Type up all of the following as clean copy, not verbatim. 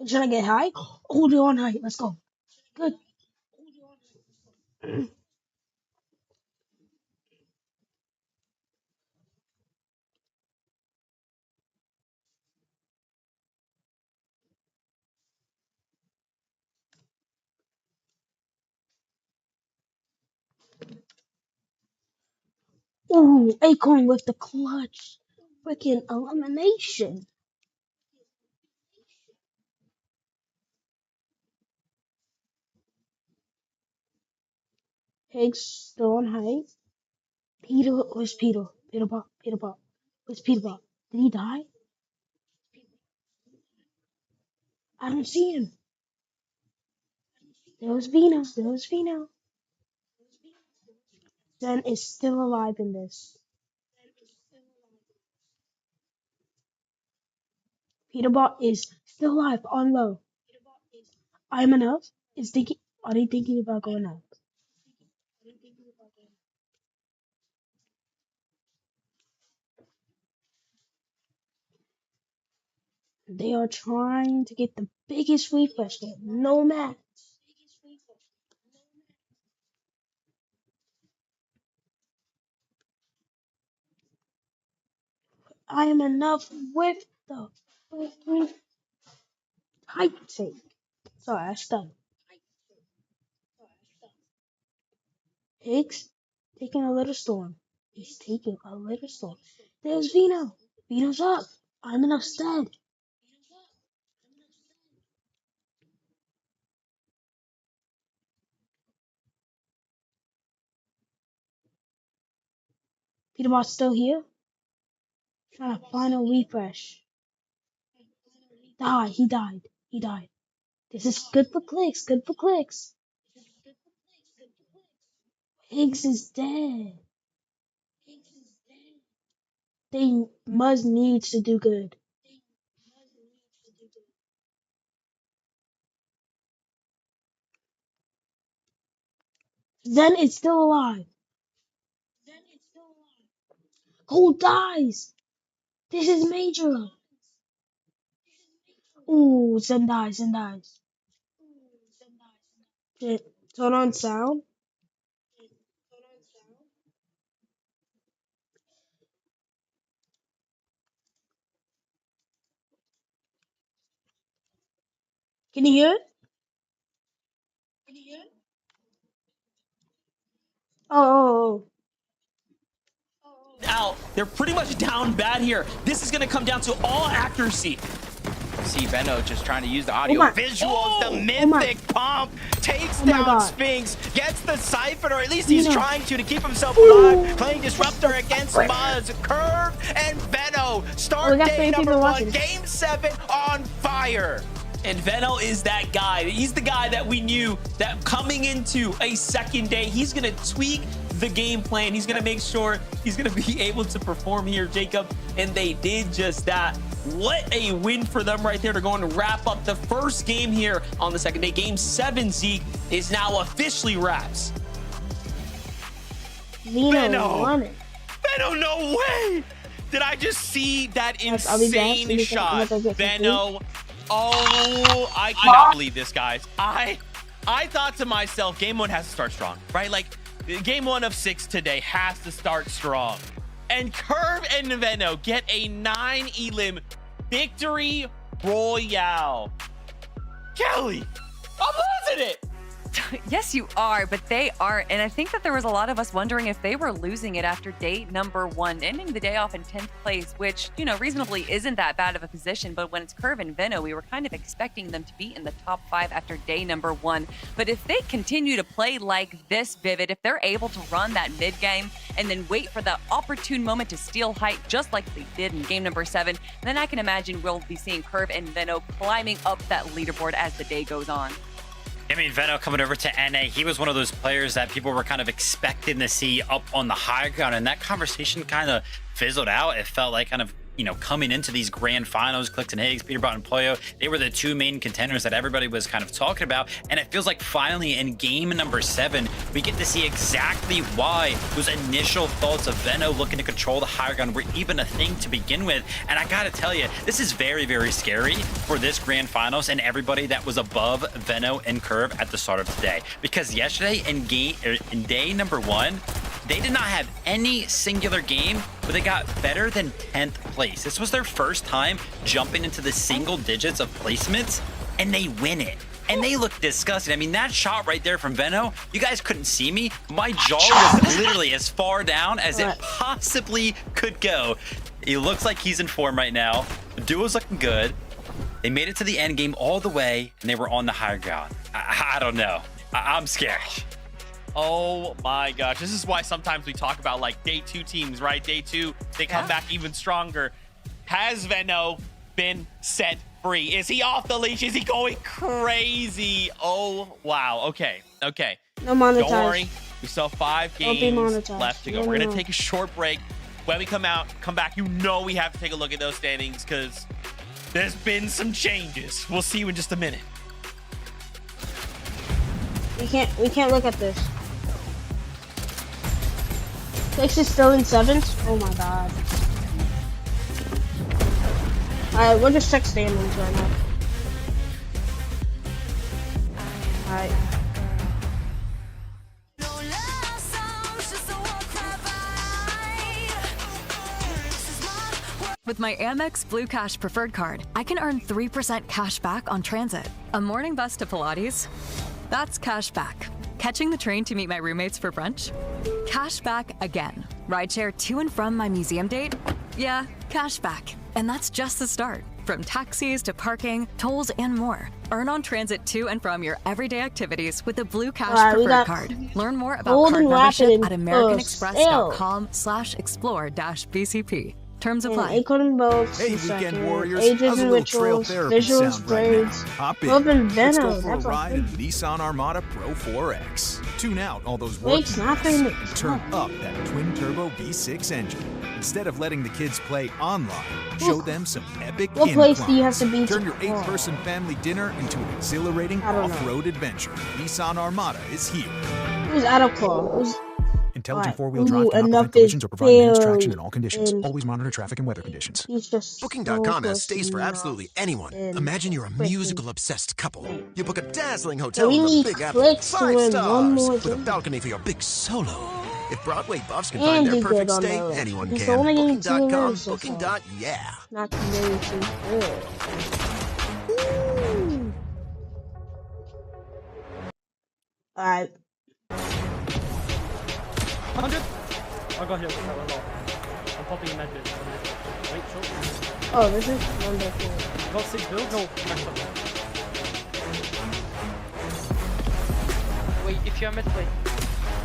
Should I get high? Hold it on high. Let's go. Good. Ooh, Acorn with the clutch. Freaking elimination. Higgs still on high. Peter, where's Peter? Peter Bot, Peter Bot. Where's Peter Bot? Did he die? I don't see him. There's Vino. There's Vino. Zen is still alive in this. Peter Bot is still alive on low. I'm enough. Is thinking. Are they thinking about going out? They are trying to get the biggest refresh there. No match. I am enough with the freaking height take. Sorry, I stunned. Higgs taking a little storm. He's taking a little storm. There's Vino. Vino's up. I'm enough dead. Peter Bot's still here. Trying to final refresh. Die. He died. He died. This is good for clicks. Good for clicks. Higgs is dead. They must needs to do good. Zen is still alive. Who dies? This is major. Ooh, Zen dies. Zen dies. Shit. Turn on sound. Can you hear it? Oh. Out. They're pretty much down bad here. This is going to come down to all accuracy. See Benno just trying to use the Oh audio my. visuals, the Oh my. mythic pump, takes Oh my down God. Sphinx, gets the Siphon, or at least he's Vino. trying to keep himself Ooh. alive, playing Disruptor against Muzz, Curve, and Benno. Start got day 30 number people 1, watching. game 7 on fire. And Veno is that guy. He's the guy that we knew that coming into a second day, he's going to tweak the game plan. He's going to make sure he's going to be able to perform here, Jacob. And they did just that. What a win for them right there. They're going to wrap up the first game here on the second day. Game 7, Zeke, is now officially wraps. Vino won it. Benno, no way! Did I just see that I'll be back. insane shot? Let me get some Benno, oh, I cannot believe this, guys. I thought to myself, game 1 has to start strong, right? Like, game 1 of 6 today has to start strong. And Curve and Benno get a 9 elim victory royale. Kelly, I'm losing it. Yes, you are, but they aren't. And I think that there was a lot of us wondering if they were losing it after day number 1, ending the day off in 10th place, which, you know, reasonably isn't that bad of a position. But when it's Curve and Veno, we were kind of expecting them to be in the top 5 after day number 1. But if they continue to play like this, Vivid, if they're able to run that mid game and then wait for the opportune moment to steal height, just like they did in game number 7, then I can imagine we'll be seeing Curve and Veno climbing up that leaderboard as the day goes on. I mean, Veno coming over to NA, he was one of those players that people were kind of expecting to see up on the high ground, and that conversation kind of fizzled out. It felt like kind of coming into these grand finals, Clix and Higgs, Peterbot and Pollo, they were the two main contenders that everybody was kind of talking about. And it feels like finally in game number 7, we get to see exactly why those initial thoughts of Veno looking to control the higher ground were even a thing to begin with. And I gotta tell you, this is very, very scary for this grand finals and everybody that was above Veno and Curve at the start of today. Because yesterday in day number 1, they did not have any singular game where they got better than 10th place. This was their first time jumping into the single digits of placements, and they win it. And they look disgusting. I mean, that shot right there from Veno, you guys couldn't see me. My jaw was literally as far down as it possibly could go. He looks like he's in form right now. The duo's looking good. They made it to the end game all the way, and they were on the higher ground. I don't know. I'm scared. Oh my gosh, this is why sometimes we talk about like day 2 teams, right? Day 2, they come back even stronger. Has Veno been set free? Is he off the leash? Is he going crazy? Oh, wow. Okay. No monetize. Don't worry. We still have 5 games left to go. We're going to take a short break. When we come back, we have to take a look at those standings because there's been some changes. We'll see you in just a minute. We can't look at this. Clix is still in 7th. Oh my god. Alright, we'll just check standings right now. Alright. With my Amex Blue Cash Preferred Card, I can earn 3% cash back on transit. A morning bus to Pilates? That's cash back. Catching the train to meet my roommates for brunch? Cash back again. Rideshare to and from my museum date? Yeah, cash back. And that's just the start. From taxis to parking, tolls, and more. Earn on transit to and from your everyday activities with the Blue Cash Preferred Card. Learn more about card membership at americanexpress.com/explore-BCP. Terms apply. Acorn boats. Hey, weekend warriors. Ages How's a and little trail rituals. therapy Visuals, sound right now? braids. Hop in. Love and Let's go Veno. for a That's ride in like Nissan Armada Pro 4X. Tune out all those Wade's working not gas gonna and turn up that twin-turbo V6 engine. Instead of letting the kids play online, show them some epic What place do you have to be Turn to your 8-person family dinner into an exhilarating I don't know. off-road adventure. Nissan Armada is here. Who's out of claw? Who's Intelligent Alright. 4-wheel drive Ooh, cannot enough prevent collisions is or provide managed traction failed in all conditions. in- Always monitor traffic and weather conditions. he's just Booking.com so has stays for close absolutely enough anyone. and Imagine you're a freaking- musical-obsessed couple. You book a dazzling So hotel we in the need Big Apple, Clix to 5 win stars, one more with a game. balcony for your big solo. If Broadway buffs can And find their do perfect good on stay, the list. anyone He's can. only getting 2 Booking.com, wins so far. booking.yeah. Not very too good. Alright. 100. I got hit with that one off. I'm popping a medbit. Wait, short. Oh, this is wonderful. Got 6 builds. Oh, maxed up. Wait, if you're mid, wait.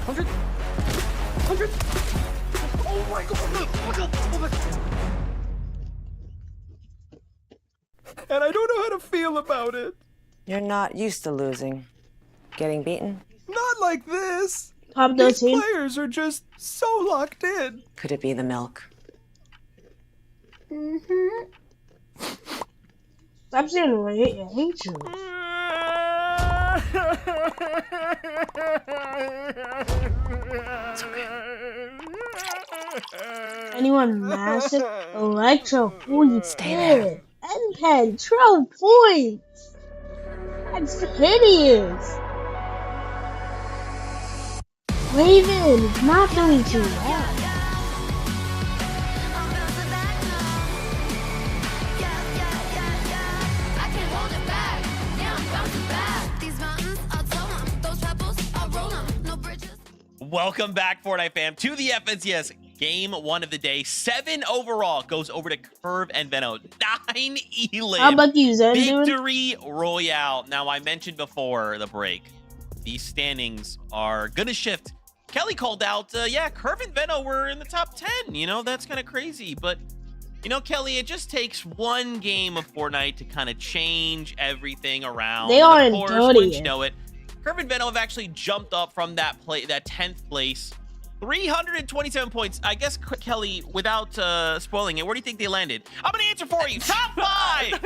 100. 100. Oh my god. Oh my god. And I don't know how to feel about it. You're not used to losing. Getting beaten? Not like this. Top These 13. players are just so locked in. Could it be the milk? Stop saying I hate you. Anyone massive? Electro 40. Stay there. N-Pen 12 points. That's hideous. Raven is not doing too well. Welcome back, Fortnite fam, to the FNCS game 1 of the day. 7 overall goes over to Curve and Veno. 9 Elim. How about you, Zen? Doing? Victory Royale. Now, I mentioned before the break, these standings are going to shift. Kelly called out, yeah, Curve and Veno were in the top 10. You know, that's kind of crazy. But, you know, Kelly, it just takes one game of Fortnite to kind of change everything around. They are and in of course, dirty. wouldn't you know it, Curve and Veno have actually jumped up from that 10th place 327 points. I guess, Kelly, without spoiling it, where do you think they landed? I'm going to answer for you. Top 5!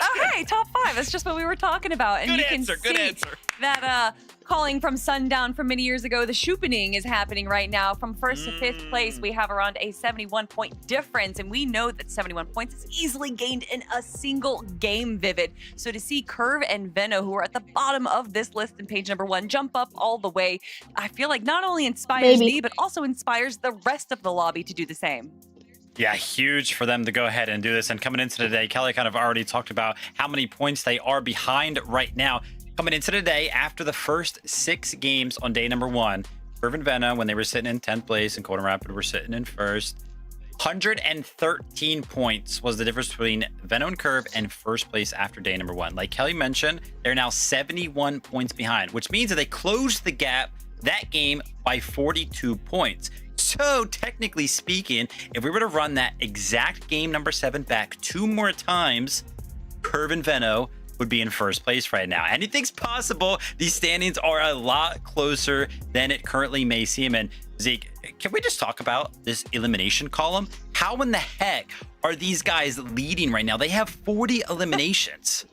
Oh, hey, top 5. That's just what we were talking about. And Good you answer, can good see answer. that calling from Sundown from many years ago, the Shupening is happening right now. From 1st to 5th place, we have around a 71-point difference. And we know that 71 points is easily gained in a single game, Vivid. So to see Curve and Veno, who are at the bottom of this list in page number 1, jump up all the way, I feel like not only inspires me, but also inspires the rest of the lobby to do the same. Yeah, huge for them to go ahead and do this. And coming into today, Kelly kind of already talked about how many points they are behind right now. Coming into today, after the first 6 games on day number 1, Curve and Vena, when they were sitting in 10th place and Golden Rapid were sitting in 1st, 113 points was the difference between Veno and Curve and 1st place after day number 1. Like Kelly mentioned, they're now 71 points behind, which means that they closed the gap that game by 42 points. So technically speaking, if we were to run that exact game number 7 back 2 more times, Curve and Veno would be in 1st place right now. Anything's possible. These standings are a lot closer than it currently may seem. And Zeke, can we just talk about this elimination column? How in the heck are these guys leading right now? They have 40 eliminations.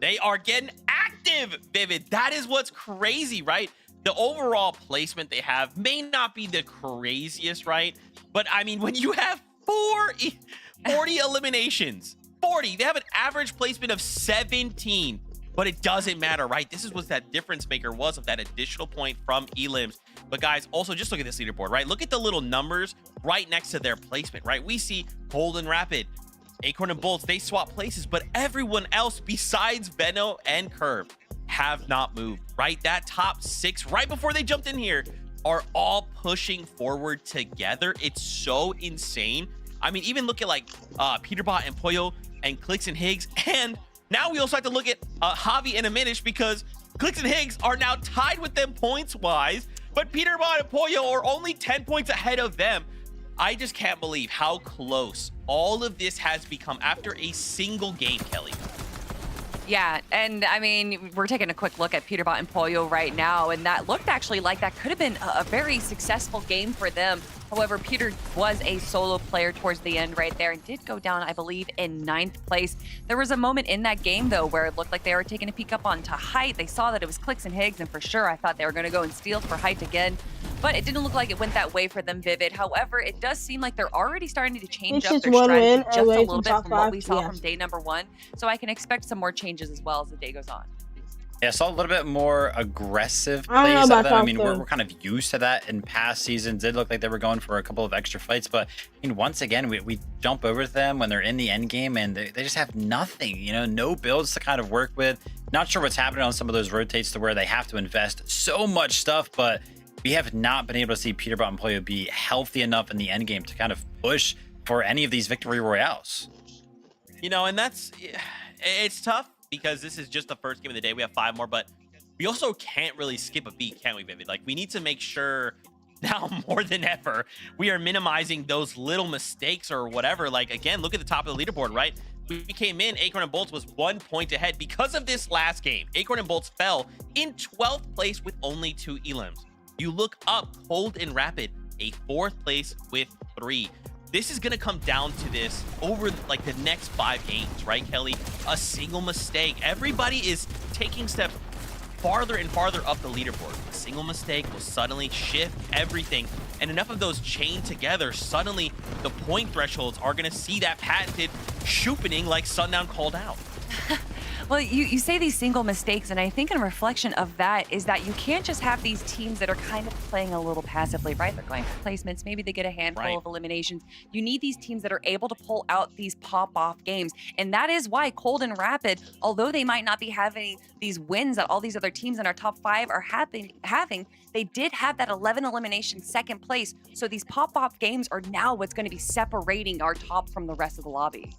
They are getting active, Vivid. That is what's crazy, right? The overall placement they have may not be the craziest, right? But I mean, when you have 40 eliminations, 40, they have an average placement of 17, but it doesn't matter, right? This is what that difference maker was of that additional point from elims. But guys, also just look at this leaderboard, right? Look at the little numbers right next to their placement, right? We see Golden Rapid, Acorn and Bolts, they swap places, but everyone else besides Veno and Curve have not moved, right? That top 6 right before they jumped in here are all pushing forward together. It's so insane. I mean, even look at like Peterbot and Pollo and Clicks and Higgs, and now we also have to look at Javi and Aminish, because Clicks and Higgs are now tied with them points wise, but Peterbot and Pollo are only 10 points ahead of them. I just can't believe how close all of this has become after a single game, Kelly. Yeah, and I mean, we're taking a quick look at Peterbot and Pollo right now, and that looked actually like that could have been a very successful game for them. However, Peter was a solo player towards the end right there and did go down, I believe, in 9th place. There was a moment in that game, though, where it looked like they were taking a peek up onto Height. They saw that it was Clicks and Higgs, and for sure, I thought they were going to go and steal for Height again. But it didn't look like it went that way for them, Vivid. However, it does seem like they're already starting to change up their strategy just a little bit from what we saw from day number 1. So I can expect some more changes as well as the day goes on. Yeah, I saw a little bit more aggressive plays out of them. I mean, we're kind of used to that in past seasons. It looked like they were going for a couple of extra fights, but I mean, once again, we jump over them when they're in the end game, and they just have nothing, you know, no builds to kind of work with. Not sure what's happening on some of those rotates to where they have to invest so much stuff, but we have not been able to see Peterbot and Pollo be healthy enough in the end game to kind of push for any of these victory royales. You know, and it's tough, because this is just the first game of the day. We have 5 more, but we also can't really skip a beat, can we, Vivid? Like, we need to make sure now more than ever, we are minimizing those little mistakes or whatever. Like, again, look at the top of the leaderboard, right? We came in, Acorn and Bolts was 1 point ahead. Because of this last game, Acorn and Bolts fell in 12th place with only 2 elims. You look up, Cold and Rapid, a 4th place with 3. This is going to come down to this over like the next 5 games, right, Kelly? A single mistake. Everybody is taking steps farther and farther up the leaderboard. A single mistake will suddenly shift everything. And enough of those chained together, suddenly the point thresholds are going to see that patented shupening like Sundown called out. Well, you say these single mistakes, and I think in reflection of that is that you can't just have these teams that are kind of playing a little passively, right? They're going for placements. Maybe they get a handful of eliminations. You need these teams that are able to pull out these pop-off games. And that is why Cold and Rapid, although they might not be having these wins that all these other teams in our top 5 are having, they did have that 11 elimination 2nd place. So these pop-off games are now what's going to be separating our top from the rest of the lobby.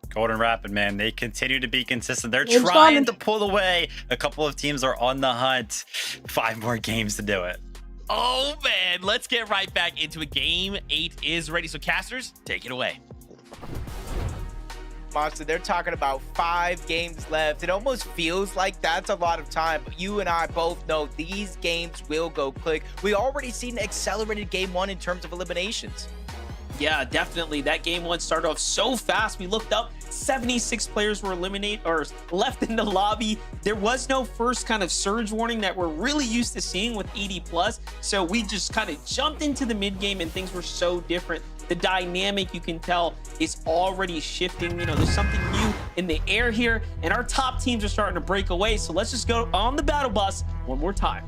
Golden Rapid, man, they continue to be consistent. They're trying to pull away. A couple of teams are on the hunt. 5 more games to do it. Oh, man. Let's get right back into it. Game 8 is ready. So, casters, take it away. Monster, they're talking about 5 games left. It almost feels like that's a lot of time, but you and I both know these games will go quick. We already seen an accelerated game 1 in terms of eliminations. Yeah, definitely. That game 1 started off so fast. We looked up, 76 players were eliminated or left in the lobby. There was no first kind of surge warning that we're really used to seeing with ED+. So we just kind of jumped into the mid game and things were so different. The dynamic, you can tell, is already shifting. You know, there's something new in the air here, and our top teams are starting to break away. So let's just go on the battle bus one more time.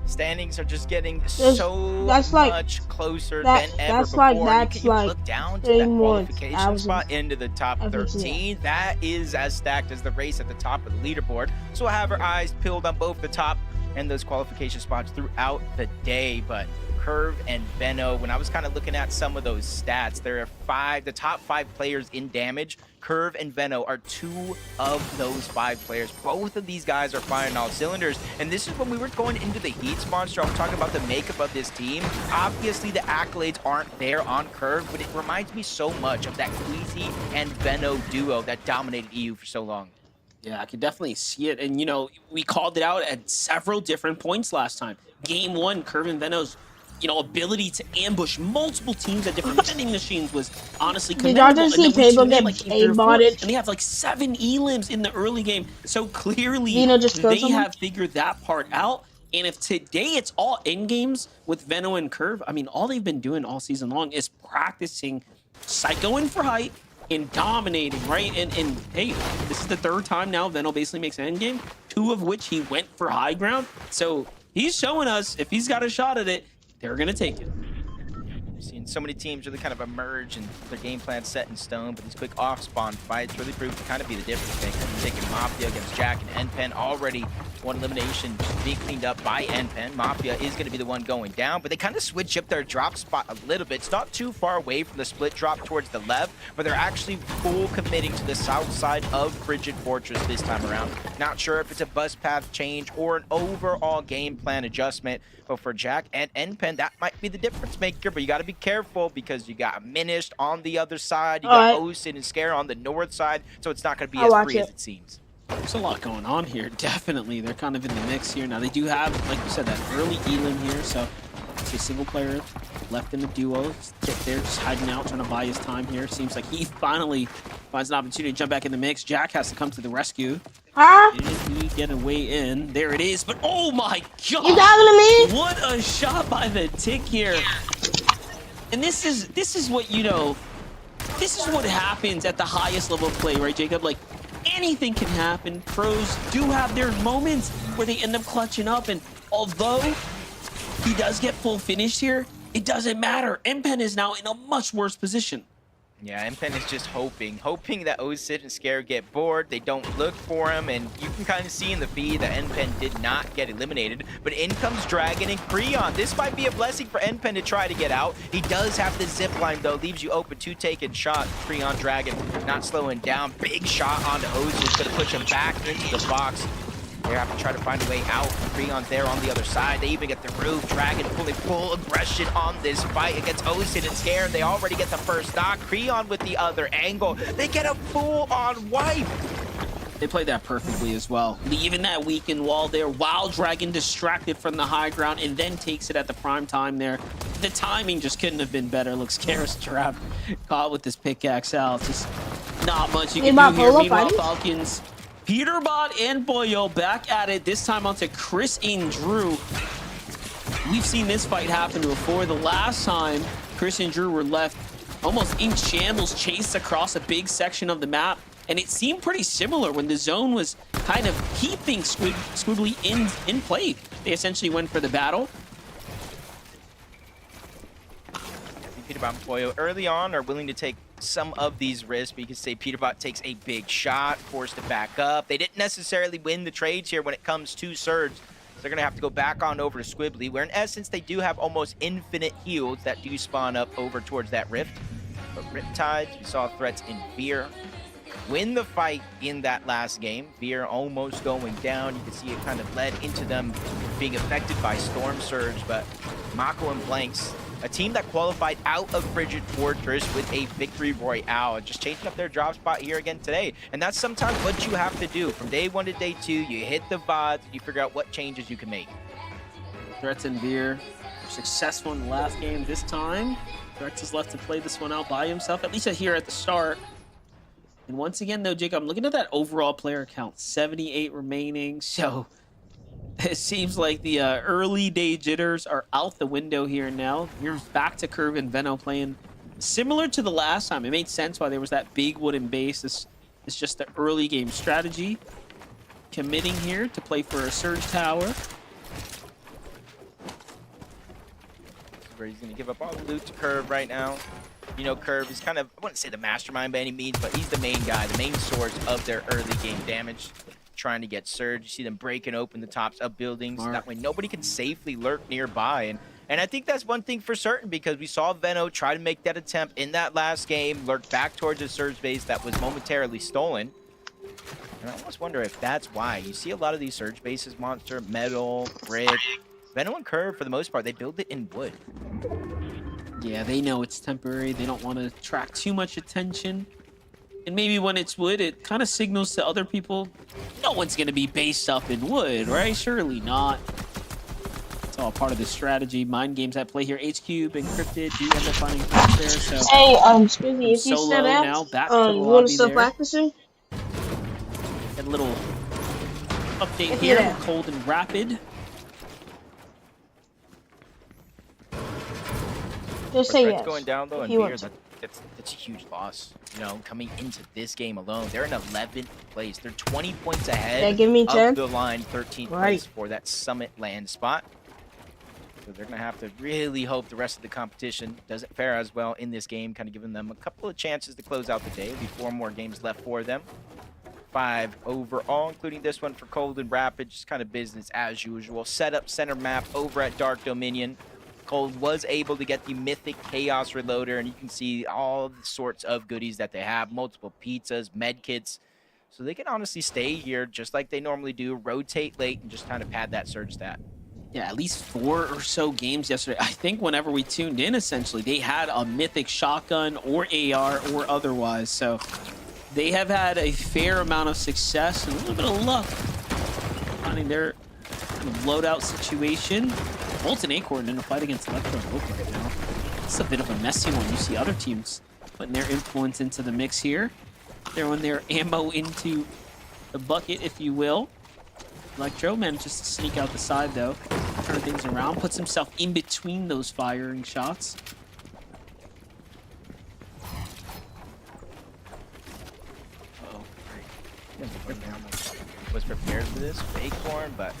Standings are just getting so much closer than ever before. You can look down to that qualification spot into the top 13. That is as stacked as the race at the top of the leaderboard. So we'll have our eyes peeled on both the top and those qualification spots throughout the day. But Curve and Veno, when I was kind of looking at some of those stats, there are the top 5 players in damage. Curve and Veno are 2 of those 5 players. Both of these guys are firing all cylinders. And this is when we were going into the heats, Monster. I'm talking about the makeup of this team. Obviously, the accolades aren't there on Curve, but it reminds me so much of that Queasy and Veno duo that dominated EU for so long. Yeah, I can definitely see it. And, you know, we called it out at several different points last time. Game 1, Curve and Veno's, you know, ability to ambush multiple teams at different vending machines was honestly commendable. Did y'all just see people get aimbotted? And they have like 7 elims in the early game. So clearly they have figured that part out. And if today it's all end games with Veno and Curve, I mean, all they've been doing all season long is practicing psychoing for height and dominating, right? And hey, this is the 3rd time now Veno basically makes an end game, 2 of which he went for high ground. So he's showing us if he's got a shot at it, they're going to take it. We've seen so many teams really kind of emerge and their game plan set in stone, but these quick off-spawn fights really prove to kind of be the difference maker. Taking Mafia against Jack and NPen, already 1 elimination being cleaned up by NPen. Mafia is going to be the one going down, but they kind of switch up their drop spot a little bit. It's not too far away from the split drop towards the left, but they're actually full committing to the south side of Frigid Fortress this time around. Not sure if it's a bus path change or an overall game plan adjustment, but for Jack and NPen, that might be the difference maker, but you got to be careful because you got Minished on the other side, you got Osin and Scare on the north side, so it's not going to be as free as it seems. There's a lot going on here. Definitely, they're kind of in the mix here. Now, they do have, like you said, that early elim here, so it's a single player left in the duo. Get there, just hiding out, trying to buy his time here. Seems like he finally finds an opportunity to jump back in the mix. Jack has to come to the rescue. Did he get a way in? There it is, but oh my god! You talking to me? What a shot by the Tick here. And this is what, you know, this is what happens at the highest level of play, right, Jacob? Like, anything can happen. Pros do have their moments where they end up clutching up, and although he does get full finish here, it doesn't matter. NPen is now in a much worse position. Yeah, NPen is just hoping that Osid and Scare get bored. They don't look for him, and you can kind of see in the feed that NPen did not get eliminated. But in comes Dragon and Creon. This might be a blessing for NPen to try to get out. He does have the zip line, though. Leaves you open to taking shot. Creon Dragon not slowing down. Big shot onto Osid. Going to push him back into the box. They have to try to find a way out. Creon's there on the other side. They even get the roof. Dragon pulling full aggression on this fight against Osin and Scare. They already get the first knock. Creon with the other angle. They get a full-on wipe. They played that perfectly as well. Leaving that weakened wall there while Dragon distracted from the high ground and then takes it at the prime time there. The timing just couldn't have been better. Looks Scare's trapped, caught with this pickaxe out. Just not much you can do here. Meanwhile, Falcons, Peterbot and Boyo back at it, this time onto Chris and Drew. We've seen this fight happen before. The last time Chris and Drew were left almost in shambles, chased across a big section of the map. And it seemed pretty similar when the zone was kind of keeping Squibbly in play. They essentially went for the battle. Peterbot and Boyo early on are willing to take some of these risks, but you can say Peterbot takes a big shot, forced to back up. They didn't necessarily win the trades here when it comes to Surge. So they're going to have to go back on over to Squibbly, where in essence they do have almost infinite heals that do spawn up over towards that rift. But Riptide, we saw threats in Veer win the fight in that last game. Veer almost going down. You can see it kind of led into them being affected by Storm Surge, but Mako and Blanks A team that qualified out of Frigid Fortress with a victory royale, just changing up their drop spot here again today. And that's sometimes what you have to do. From day 1 to day 2, you hit the VODs, and you figure out what changes you can make. Threats and Veer were successful in the last game. This time, Threats is left to play this one out by himself, at least here at the start. And once again, though, Jacob, I'm looking at that overall player count, 78 remaining. So it seems like the early day jitters are out the window here now. You're back to Curve and Veno playing similar to the last time. It made sense why there was that big wooden base. This is just the early game strategy. Committing here to play for a Surge Tower. Where he's going to give up all the loot to Curve right now. You know, Curve is kind of, I wouldn't say the mastermind by any means, but he's the main guy, the main source of their early game damage. Trying to get Surge. You see them breaking open the tops of buildings. That way nobody can safely lurk nearby. And I think that's one thing for certain, because we saw Veno try to make that attempt in that last game, lurk back towards the Surge base that was momentarily stolen. And I almost wonder if that's why. You see a lot of these Surge bases, Monster, Metal, Brick. Veno and Curve, for the most part, they build it in wood. Yeah, they know it's temporary. They don't want to attract too much attention. And maybe when it's wood, it kind of signals to other people, no one's going to be based up in wood, right? Surely not. It's all part of the strategy. Mind games at play here. H-Cube, Encrypted, do end up finding there. So hey, Spizzy, if you step out, now, back to the you want to lobby stop there. practicing? Got a little update here. Cold and Rapid. Just say yes. Going down though, and Veer, that's a huge loss. You know, coming into this game alone, they're in 11th place. They're 20 points ahead give me 10? of the line, 13th place for that Summit land spot. So they're gonna have to really hope the rest of the competition doesn't fare as well in this game, kind of giving them a couple of chances to close out the day. There'll be 4 more games left for them. 5 overall, including this one for Cold and Rapid, just kind of business as usual. Set up center map over at Dark Dominion. Cold was able to get the Mythic Chaos Reloader, and you can see all the sorts of goodies that they have. Multiple pizzas, med kits. So they can honestly stay here just like they normally do, rotate late, and just kind of pad that Surge stat. Yeah, at least 4 or so games yesterday. I think whenever we tuned in, essentially, they had a Mythic Shotgun or AR or otherwise. So they have had a fair amount of success and a little bit of luck finding their kind of loadout situation. Bolt and Acorn in a fight against Electro and Oak right now. It's a bit of a messy one. You see other teams putting their influence into the mix here. Throwing their ammo into the bucket, if you will. Electro manages to sneak out the side, though. Turn things around. Puts himself in between those firing shots. Was prepared for this, Acorn, but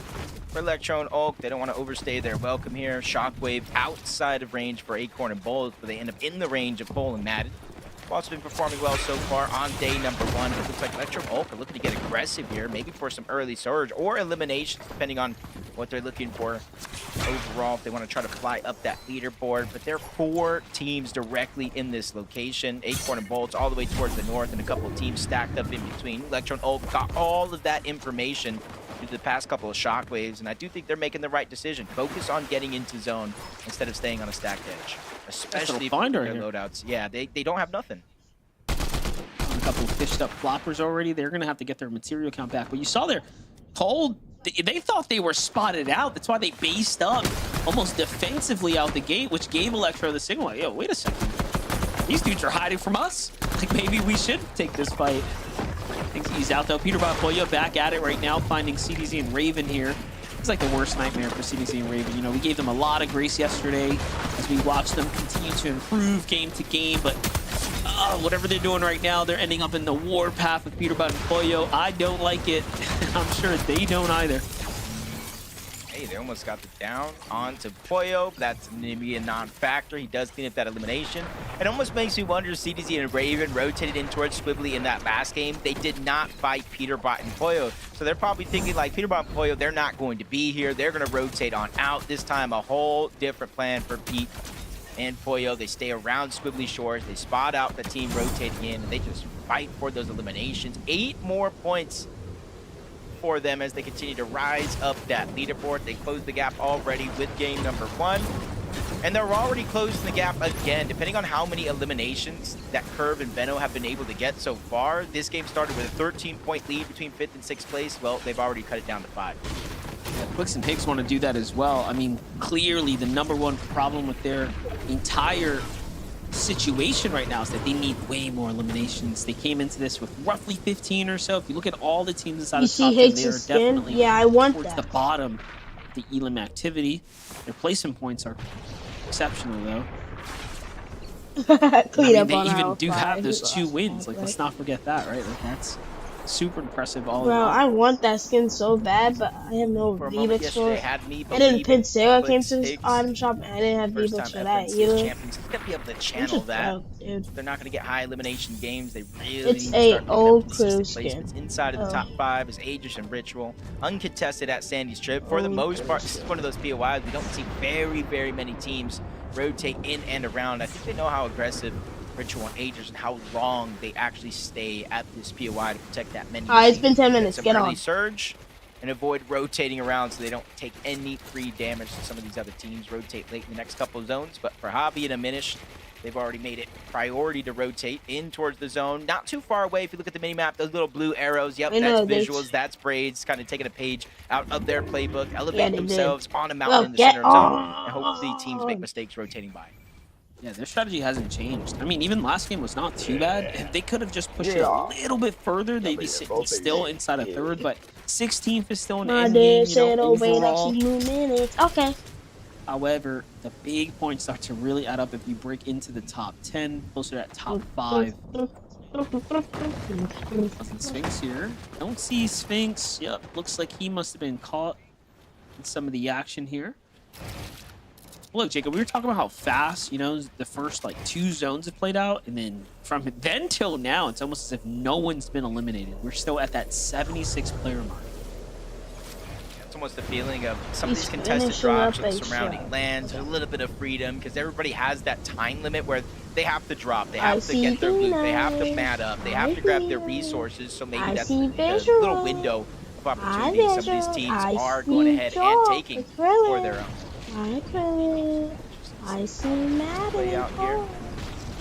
for Electro and Oak, they don't want to overstay their welcome here. Shockwave outside of range for Acorn and Bolt, but they end up in the range of Bull and Madden. Also been performing well so far on day number 1. It looks like Electro and Oak are looking to get aggressive here, maybe for some early Surge or eliminations, depending on what they're looking for overall, if they want to try to fly up that leaderboard. But there are 4 teams directly in this location. Acorn and Bolts all the way towards the north, and a couple of teams stacked up in between. Electro and Oak got all of that information through the past couple of shockwaves, and I do think they're making the right decision. Focus on getting into zone instead of staying on a stacked edge, especially for their loadouts. Yeah, they don't have nothing. A couple of fished up floppers already. They're going to have to get their material count back. But you saw their Cold, they thought they were spotted out. That's why they based up almost defensively out the gate, which gave Electro the signal. Like, yo, wait a second. These dudes are hiding from us. Like, maybe we should take this fight. Things ease out, though. Peter Poyo back at it right now, finding CDZ and Raven here. It's like the worst nightmare for CDZ and Raven. You know, we gave them a lot of grace yesterday as we watched them continue to improve game to game, but whatever they're doing right now, they're ending up in the war path with Peter and Poyo. I don't like it. I'm sure they don't either. Hey, they almost got the down onto Poyo. That's maybe a non-factor. He does clean up that elimination. It almost makes me wonder if CDZ and Raven rotated in towards Squibbly in that last game. They did not fight Peterbot and Poyo. So they're probably thinking like Peterbot and Poyo, they're not going to be here. They're going to rotate on out. This time a whole different plan for Pete and Poyo. They stay around Squibbly Shores. They spot out the team rotating in, and they just fight for those eliminations. 8 more points for them as they continue to rise up that leaderboard. They close the gap already with game number 1. And they're already closing the gap again. Depending on how many eliminations that Curve and Benno have been able to get so far, this game started with a 13-point lead between 5th and 6th place. Well, they've already cut it down to 5. Yeah, Quicks and Higgs want to do that as well. I mean, clearly the #1 problem with their entire situation right now is that they need way more eliminations. They came into this with roughly 15 or so. If you look at all the teams inside of top 10, they are definitely towards the bottom of the elim activity. Their placement points are exceptional though. I mean, they even do have those 2 wins. Like, let's not forget that, right? Like, that's super impressive. All bro, I want that skin so bad, but I have no V-Bucks for it. And then Pinsera came to this item shop, and I didn't have V-Bucks for that either. He's gonna be able to channel that. Dude. They're not gonna get high elimination games. They really it's a old crew skin. Inside of the top 5 is Aegis and Ritual, uncontested at Sandy's trip. For the most part, this is one of those POIs we don't see very many teams rotate in and around. I think they know how aggressive Ritual and Aegis and how long they actually stay at this POI to protect that many. It's been 10 minutes. Get on. Surge and avoid rotating around so they don't take any free damage to some of these other teams. Rotate late in the next couple of zones, but for Hobby and Aminish, they've already made it priority to rotate in towards the zone. Not too far away. If you look at the minimap, those little blue arrows, yep, that's visuals, that's Braids, kind of taking a page out of their playbook, elevate themselves on a mountain in the center of zone, and hopefully teams make mistakes rotating by. Yeah, their strategy hasn't changed. I mean, even last game was not too bad. If they could have just pushed it a little bit further, they'd be sitting still inside a 3rd, but 16th is still an end game, you know, overall. Okay. However, the big points start to really add up if you break into the top 10, closer to that top 5. Nothing Sphinx here. Don't see Sphinx. Yep, looks like he must have been caught in some of the action here. Look, Jacob, we were talking about how fast, you know, the first like 2 zones have played out, and then from then till now, it's almost as if no one's been eliminated. We're still at that 76 player mark. It's almost the feeling of some of these contested drops in the surrounding lands, a little bit of freedom, because everybody has that time limit where they have to drop, they have to get their loot, they have to mat up, they have to grab their resources, so maybe that's a little window of opportunity some of these teams are going ahead and taking for their own. I see Madden out here.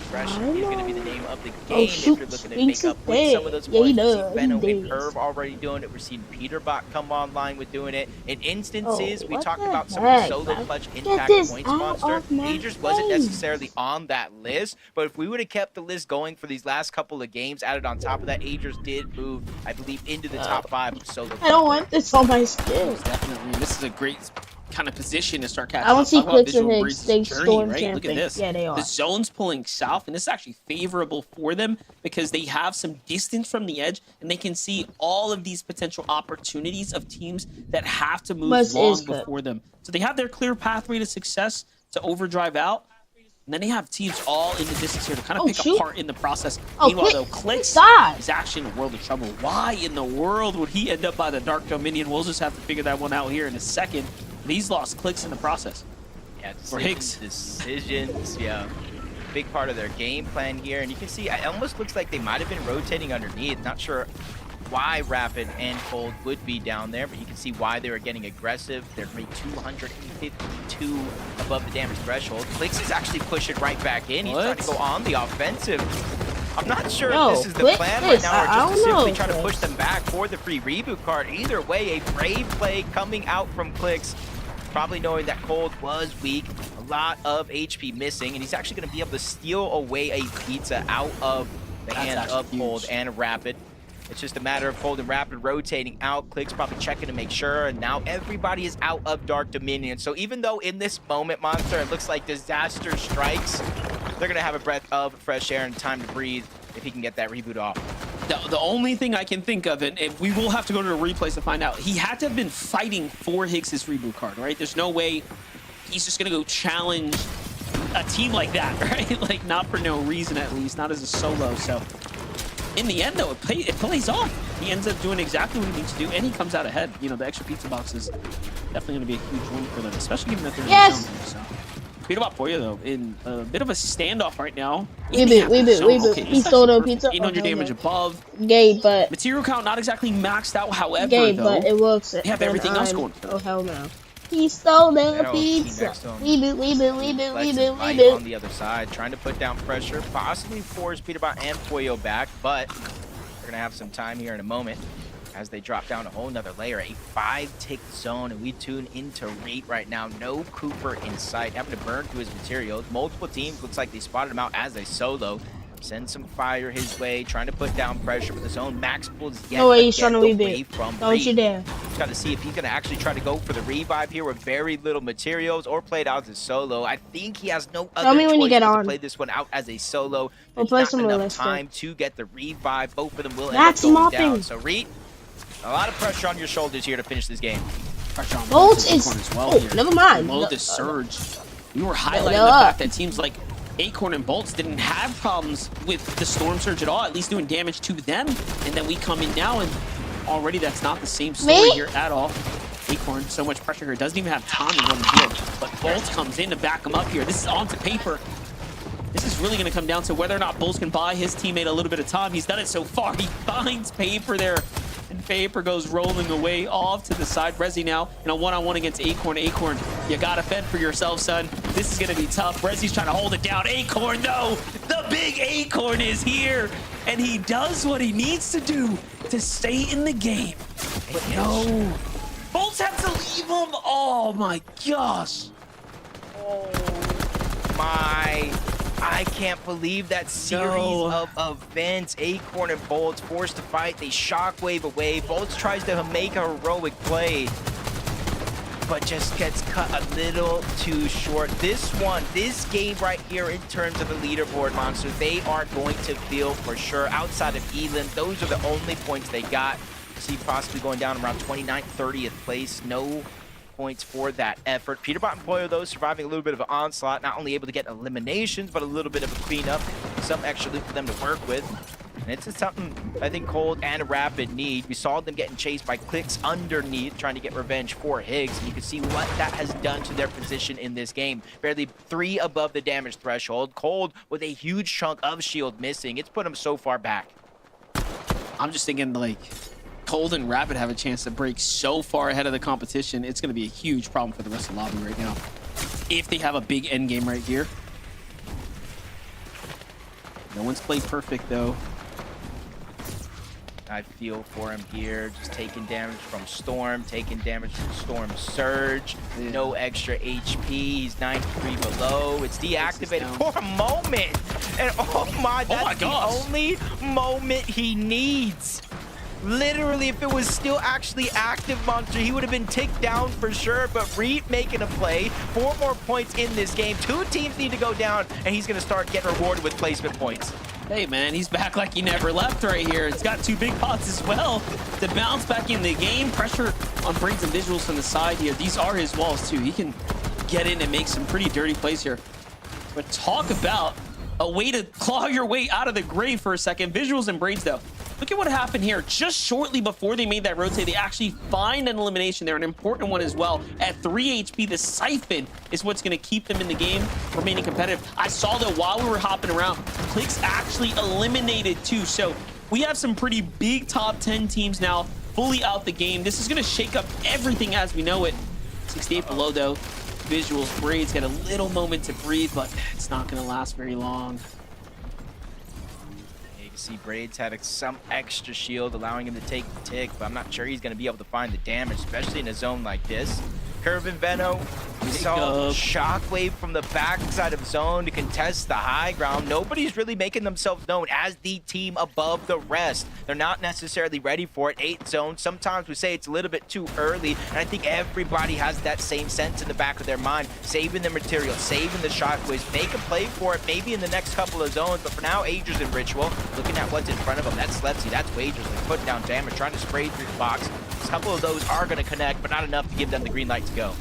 Fresh is going to be the name of the game if you're looking to make up with some of those points. We see Benno and Curve already doing it. We're seeing Peterbot come online with doing it. In instances, we talked about some of the solo clutch impact points monster. Aegis wasn't necessarily on that list, but if we would have kept the list going for these last couple of games, added on top of that, Aegis did move, I believe, into the top 5 of solo clutch. I don't want this on my skin. Definitely. This is a great kind of position to start catching. I don't see Clicks and Higgs. They storm camping. Look at this. Yeah, they are. The zone's pulling south, and this is actually favorable for them because they have some distance from the edge, and they can see all of these potential opportunities of teams that have to move long before them. So they have their clear pathway to success to overdrive out, and then they have teams all in the distance here to kind of pick apart in the process. Meanwhile, though, Clicks is actually in a world of trouble. Why in the world would he end up by the Dark Dominion? We'll just have to figure that one out here in a second. He's lost Clicks in the process. Yeah, decisions, yeah. Big part of their game plan here. And you can see, it almost looks like they might have been rotating underneath. Not sure why Rapid and Cold would be down there, but you can see why they were getting aggressive. They're maybe 252 above the damage threshold. Clicks is actually pushing right back in. He's trying to go on the offensive. I'm not sure if this is the plan right now, or just to simply try to push them back for the free reboot card. Either way, a brave play coming out from Clicks. Probably knowing that Cold was weak, a lot of HP missing, and he's actually going to be able to steal away a pizza out of the hands of Cold and Rapid. It's just a matter of Cold and Rapid rotating out. Clicks probably checking to make sure, and now everybody is out of Dark Dominion. So even though in this moment, Monster, it looks like disaster strikes, they're going to have a breath of fresh air and time to breathe if he can get that reboot off. The only thing I can think of, and we will have to go to the replays to find out, he had to have been fighting for Higgs' reboot card, right? There's no way he's just going to go challenge a team like that, right? Like, not for no reason, at least, not as a solo. So, in the end, though, it plays off. He ends up doing exactly what he needs to do, and he comes out ahead. You know, the extra pizza box is definitely going to be a huge win for them, especially given that they're in the zone. So. Peterbot for you, though, in a bit of a standoff right now. We boot. He stole the pizza. 800 damage above. Gay, but... Material count not exactly maxed out, however, gay, though. But it works. They have everything else going for them. Oh, hell no. He stole the pizza. Reboot. On the other side, trying to put down pressure, possibly force Peterbot and Pollo back, but we're gonna have some time here in a moment as they drop down a whole nother layer. A 5-tick zone, and we tune into Reet right now. No Cooper in sight, having to burn through his materials. Multiple teams, looks like they spotted him out as a solo. Send some fire his way, trying to put down pressure, but the zone max pulls yet no way he's trying to reboot. Don't you dare. Just got to see if he's going to actually try to go for the revive here with very little materials, or play it out as a solo. I think he has no other choice to play this one out as a solo. There's not enough time to get the revive. Both of them will end up going down. So Reet, a lot of pressure on your shoulders here to finish this game. Pressure on Bolts is as well here. Never mind. Below the surge. We were highlighting the fact that teams like Acorn and Bolts didn't have problems with the Storm Surge at all, at least doing damage to them. And then we come in now, and already that's not the same story here at all. Acorn, so much pressure here, doesn't even have time to run the field. But Bolts comes in to back him up here. This is onto paper. This is really going to come down to whether or not Bolts can buy his teammate a little bit of time. He's done it so far. He finds paper there. And Paper goes rolling away off to the side. Rezi now in a one-on-one against Acorn. Acorn, you gotta fend for yourself, son. This is gonna be tough. Rezi's trying to hold it down. Acorn, though, the big Acorn is here. And he does what he needs to do to stay in the game. But no, Bolts have to leave him. Oh my gosh. Oh my. I can't believe that series of events. Acorn and Bolts forced to fight. They shockwave away. Bolts tries to make a heroic play, but just gets cut a little too short. This game right here in terms of the leaderboard, Monster, they are going to feel for sure. Outside of Elin, those are the only points they got. See possibly going down around 29th, 30th place. No points for that effort. Peterbot and Pollo, though, surviving a little bit of an onslaught, not only able to get eliminations, but a little bit of a cleanup, some extra loot for them to work with. And it's just something I think Cold and Rapid need. We saw them getting chased by Clicks underneath, trying to get revenge for Higgs. And you can see what that has done to their position in this game. Barely 3 above the damage threshold. Cold with a huge chunk of shield missing. It's put them so far back. I'm just thinking, like, Cold and Rapid have a chance to break so far ahead of the competition. It's going to be a huge problem for the rest of the lobby right now, if they have a big end game right here. No one's played perfect, though. I feel for him here, just taking damage from Storm, taking damage from Storm Surge. No extra HP. He's 93 below. It's deactivated for a moment. And oh my, that's the only moment he needs. Literally, if it was still actually active, Monster, he would have been ticked down for sure. But Reet making a play. 4 more points in this game. 2 teams need to go down, and he's going to start getting rewarded with placement points. Hey, man, he's back like he never left right here. It's got 2 big pots as well to bounce back in the game. Pressure on Braids and Visuals from the side here. These are his walls, too. He can get in and make some pretty dirty plays here. But talk about a way to claw your way out of the grave for a second. Visuals and Braids, though. Look at what happened here. Just shortly before they made that rotate, they actually find an elimination there, an important one as well. At 3 HP, the Siphon is what's going to keep them in the game, remaining competitive. I saw that while we were hopping around, Clicks actually eliminated 2. So we have some pretty big top 10 teams now fully out the game. This is going to shake up everything as we know it. 68 below, though. Visuals, Braids get a little moment to breathe, but it's not going to last very long. See Braids having some extra shield, allowing him to take the tick, but I'm not sure he's going to be able to find the damage, especially in a zone like this. Curve and Veno, we saw Shockwave from the backside of zone to contest the high ground. Nobody's really making themselves known as the team above the rest. They're not necessarily ready for it. 8 zones. Sometimes we say it's a little bit too early, and I think everybody has that same sense in the back of their mind. Saving the material, saving the Shockwaves, make a play for it maybe in the next couple of zones, but for now, Agers and Ritual, looking at what's in front of them. That's Slepsy, that's Wagers. They're putting down damage, trying to spray through the box. A couple of those are going to connect, but not enough to give them the green light to go.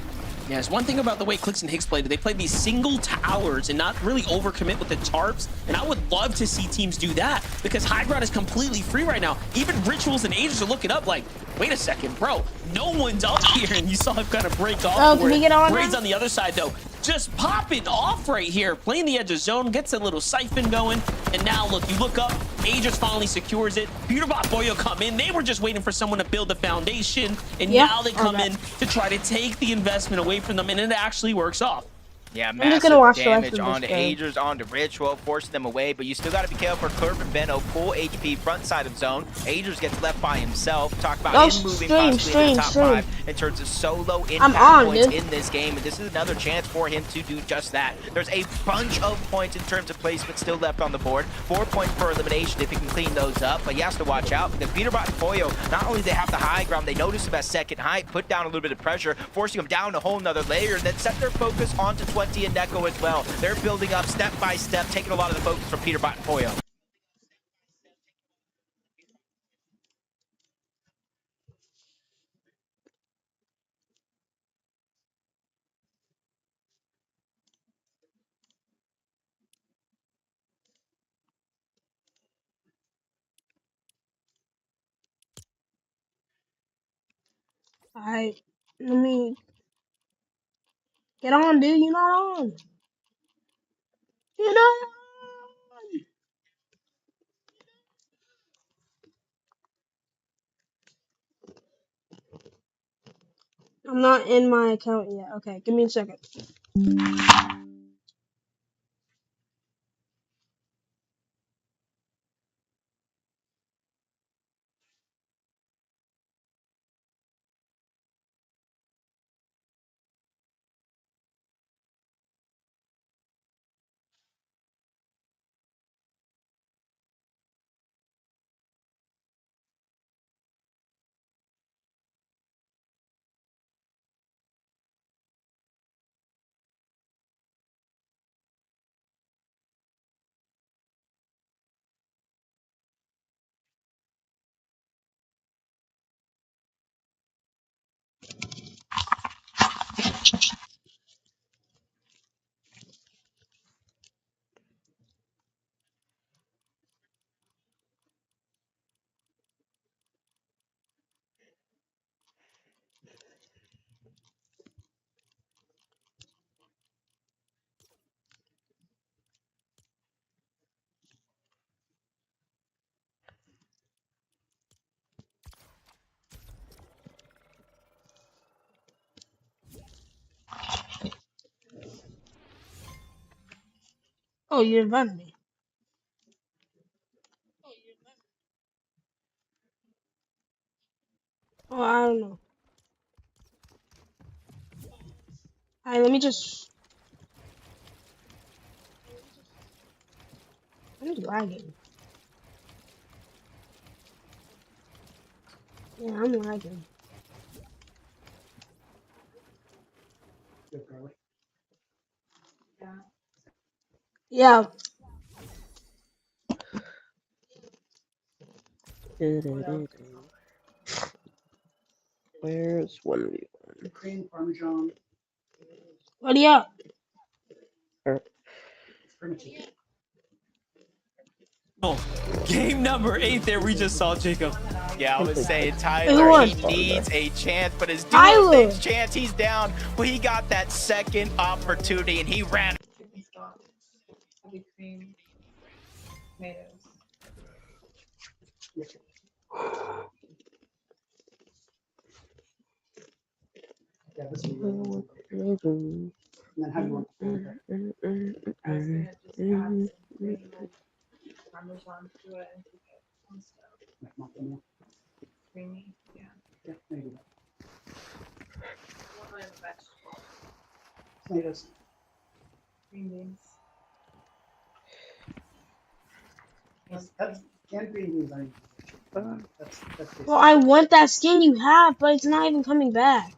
Yeah, there's one thing about the way Clicks and Higgs played. They played these single towers and not really overcommit with the tarps. And I would love to see teams do that because high ground is completely free right now. Even Rituals and Agents are looking up like, wait a second, bro. No one's up here. And you saw him kind of break off. Can we get on? Braids on the other side, though. just popping off right here, playing the edge of zone, gets a little siphon going, and now look, you look up, Aegis finally secures it. Peterbot Boyo come in. They were just waiting for someone to build the foundation, and now they come in to try to take the investment away from them, and it actually works off. Yeah, massive damage onto Aegis, onto Ritual, forcing them away, but you still got to be careful for Curve and Benno, full HP front side of zone. Aegis gets left by himself. Talk about him moving possibly in the top 5 in terms of solo impact points in this game, and this is another chance for him to do just that. There's a bunch of points in terms of placement still left on the board. 4 points per elimination if he can clean those up, but he has to watch out because Peterbot and Boyo, not only do they have the high ground, they notice him at second height, put down a little bit of pressure, forcing him down a whole nother layer, and then set their focus onto 20 and Neko as well. They're building up step by step, taking a lot of the focus from Peterbot and Boyo. Alright, let me get on, dude. You're not on. You're not on. I'm not in my account yet. Okay, give me a second. Oh, you invited me. Oh, I don't know. Alright, let me just. I'm lagging. Yeah, I'm lagging. Yeah. Where's 1v1? Cream Parmesan. What up? Oh, game number 8 there, we just saw Jacob. Yeah, I was saying Tyler, he needs a chance, but his duo stage chance, he's down. Well, he got that second opportunity, and he ran. Yeah, this is really and then how do you want creamy, yeah, maybe. Tomatoes. Green beans. That's canned green beans. That's Well, I want that skin you have, but it's not even coming back.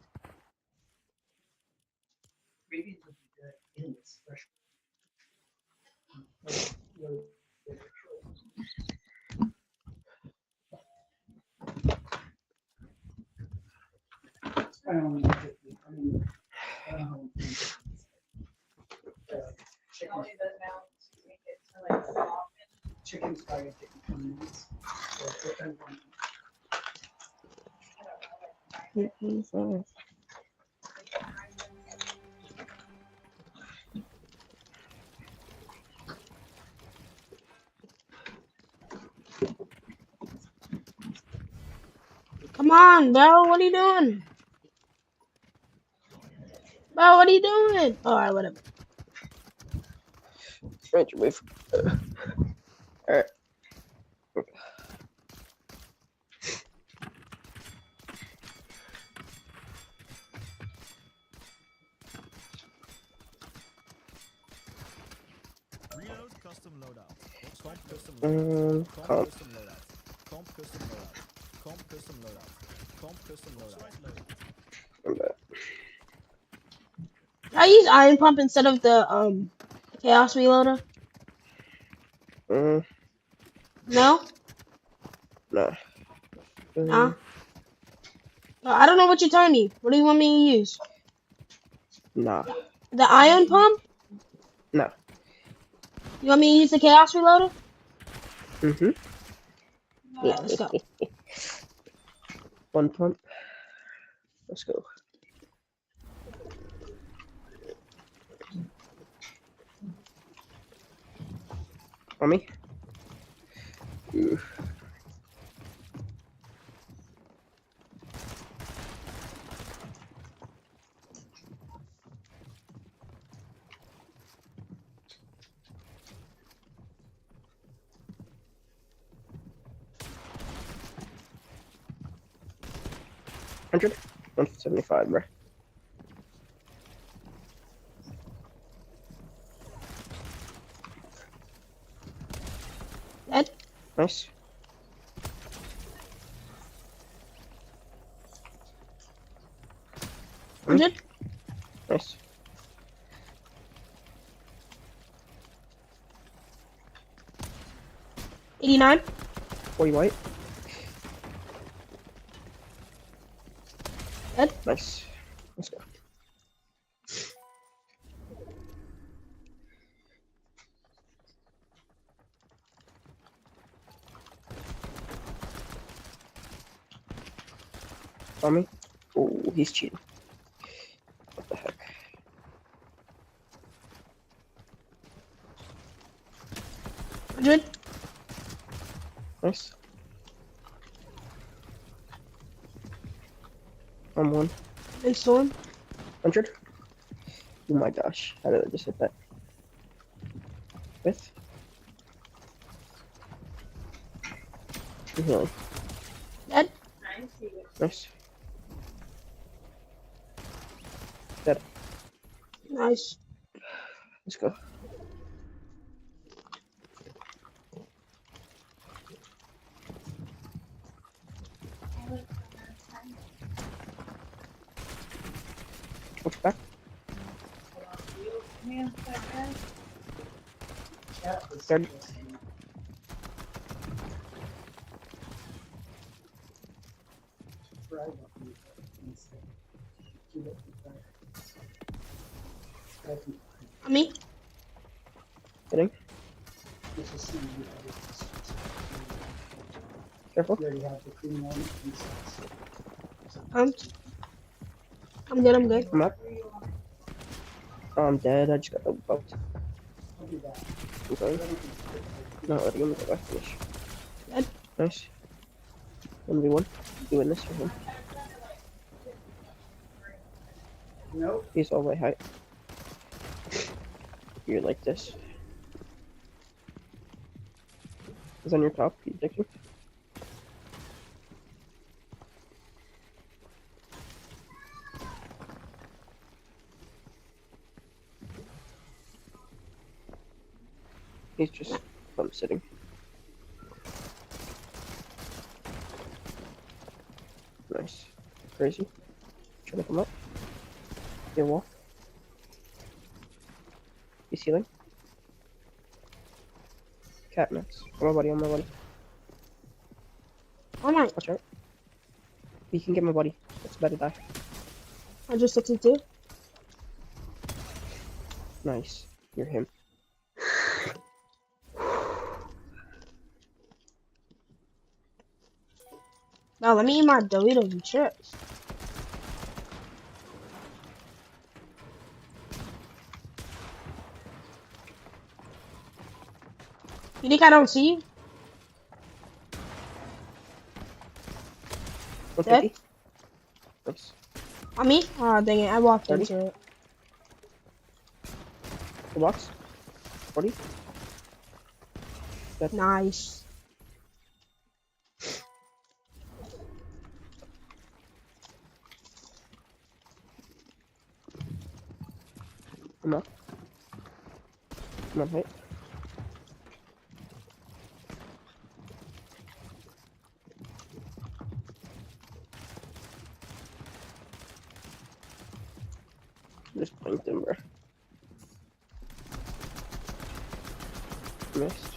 green beans would be good in this fresh. I don't know. I mean, chicken's probably taking 20 minutes. So it depends on. Come on, bro. What are you doing? Bro, what are you doing? Alright, whatever. Right, wait for. Alright. Custom loadout. Comp custom Comp. custom loadout. Comp custom loadout. Comp custom loadout. Comp custom loadout. I use Iron Pump instead of the Chaos Reloader. No. No? Nah. I don't know what you're telling me. What do you want me to use? Nah. The Iron Pump? No. You want me to use the Chaos Reloader? Yeah, let's go. One pump. Let's go. On me? Ooh. $100? 175, bro. Dead. Nice. $100. Nice. $89. 40 white. Dead. Nice. Let's go. On me? Oh, he's cheating. What the heck? $100. Nice. I'm one. Nice storm. 100. Oh my gosh. How did I just hit that? With? I'm healing. Dead. Nice. Dead. Nice. Let's go. Watch back. Third. On me. Hitting. Careful. Pumped. I'm good, I'm good. I'm up. Oh, I'm dead. I just got bumped. I'm sorry. Not letting him get my finish. Dead. Nice. 1v1. Doing this for him. Nope. He's all the way high. You're like this. He's on your top. He's addicted. He's just sitting. Nice. Crazy. Trying to come up. Your wall. He's healing. Cat nuts. On my body, on my body. Oh my. Watch out. You can get my body. It's better die. 162. Nice. You're him. Now let me eat my Doritos and chips. You think I don't see you? 150. Oops. On me? Oh, dang it. I walked 30. into it. The box. 40. Dead. Nice. Come on. Come on, wait. Just playing timber. Missed.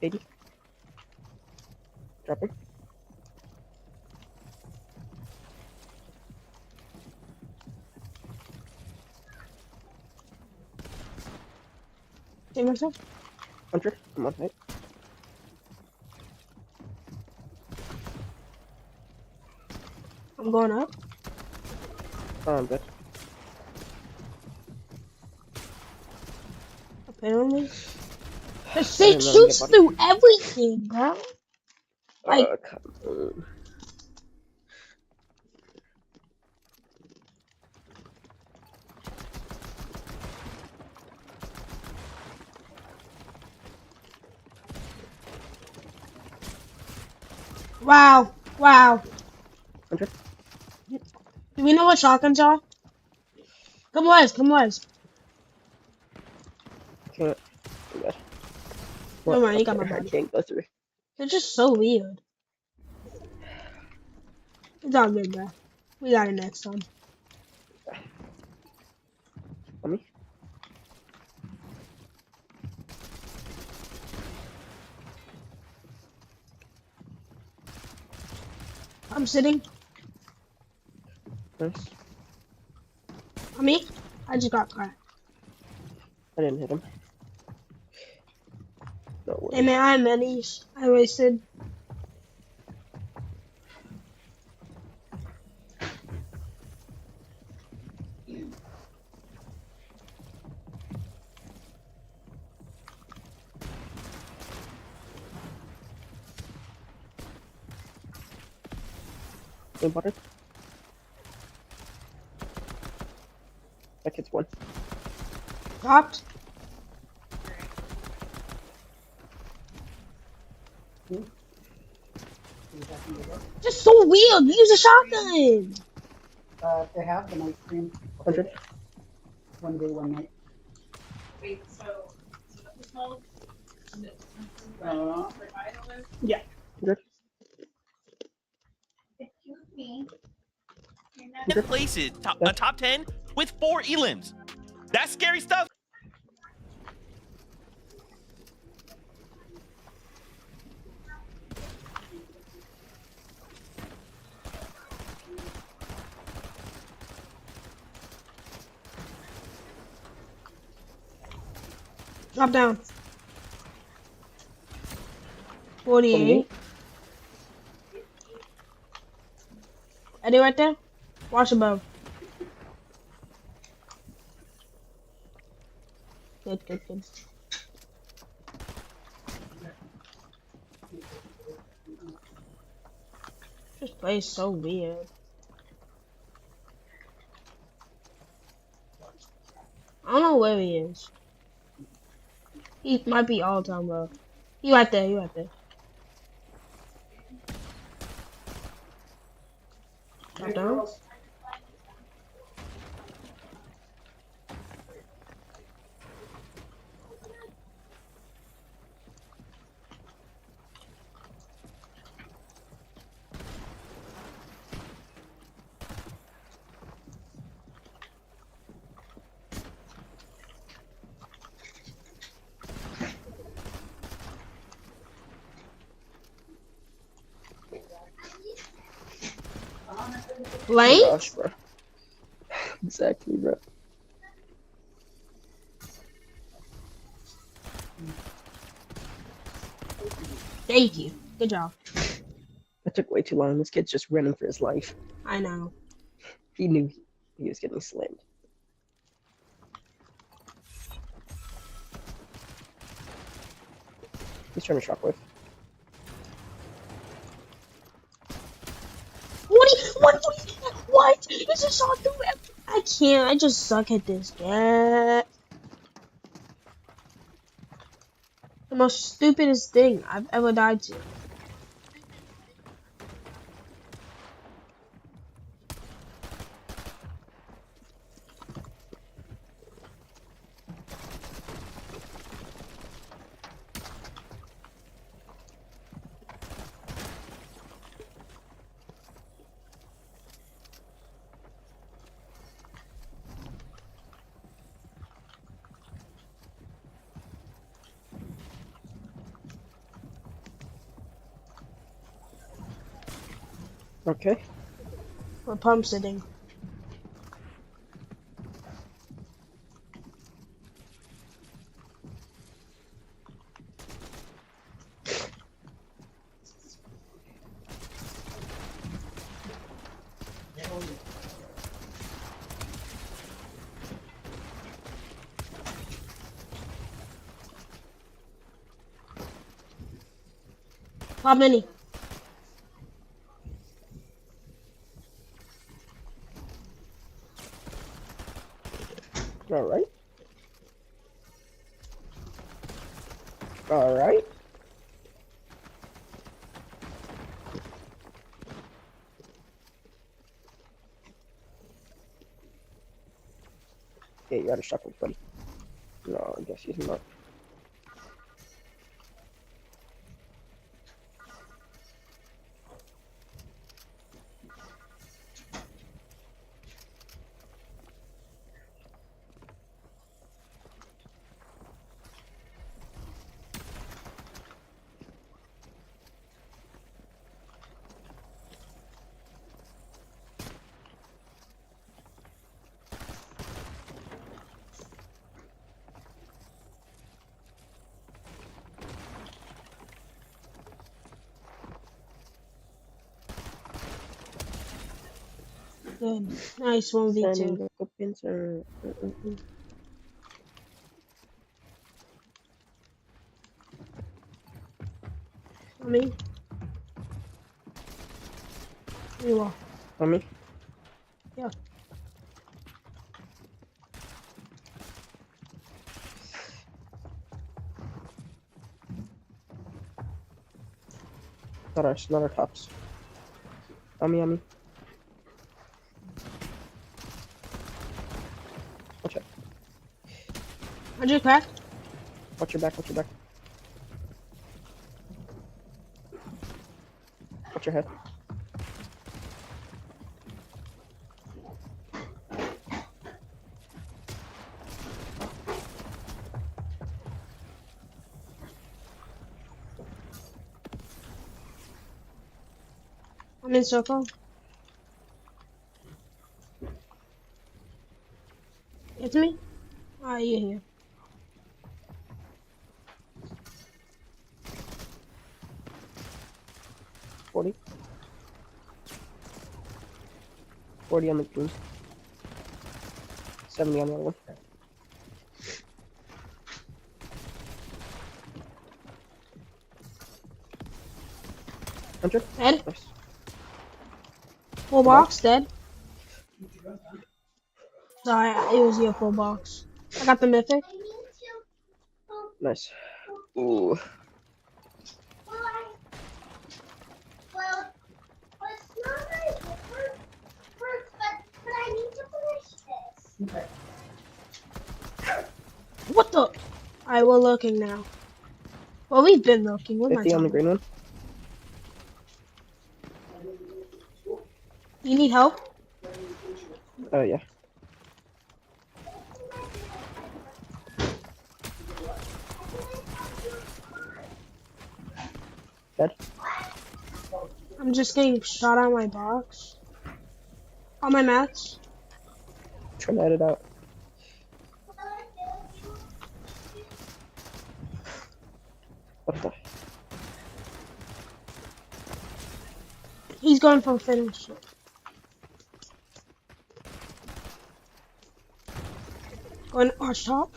$80. Dropping. Save myself. 100. Come on, wait. I'm going up. Oh, I'm dead. Apparently. The six shoots through everything, bro. Like, come on. wow. Wow. 100. Do we know what shotguns are? Come west, come west. Can't. I'm dead. Never mind, you got my I body. can't go through. They're just so weird. It's all good, bro. We got it next time. On me. I'm sitting. Nice. On me? I just got caught. I didn't hit him. No way. Hey man, I had minis. I wasted. Game butter. That kid's one. Dropped. Just so weird. Use a shotgun. They have the night stream. 100. One day, one night. Wait, so Yeah. 100. excuse me. 10 places, a top 10 with 4 elims. That's scary stuff. Drop down. 48. Eddie right there? Watch above. Good, good, good. This place is so weird. I don't know where he is. He might be all time low. He right there, he right there. Drop down. Blank? Oh gosh, bro. Exactly, bro. Thank you. Good job. That took way too long. This kid's just running for his life. I know. He knew He is getting slammed. He's trying to shockwave. What? He just saw through it. I can't. I just suck at this game. The most stupidest thing I've ever died to. Okay. We're pump sitting. How many? All right. All right. Yeah, you gotta shockwave, buddy. No, I guess he's not. Good. Nice 1v2. On me. You are. On me? Yeah. Not our tops. On me. Watch out. 100 crack. Watch your back. Watch your head. I'm in circle. It's me? Ah, you're here. $40 on the green. 70 on the other one. 100. Dead. Nice. Full box, dead. Sorry, it was your full box. I got the mythic. Nice. Ooh. What the? Alright, we're looking now. Well, we've been looking. What am I 50 on the talking green one. You need help? Oh, yeah. Dead. I'm just getting shot on my box. On my mats. Trying to edit out. What the? He's going for finish. Going arch top.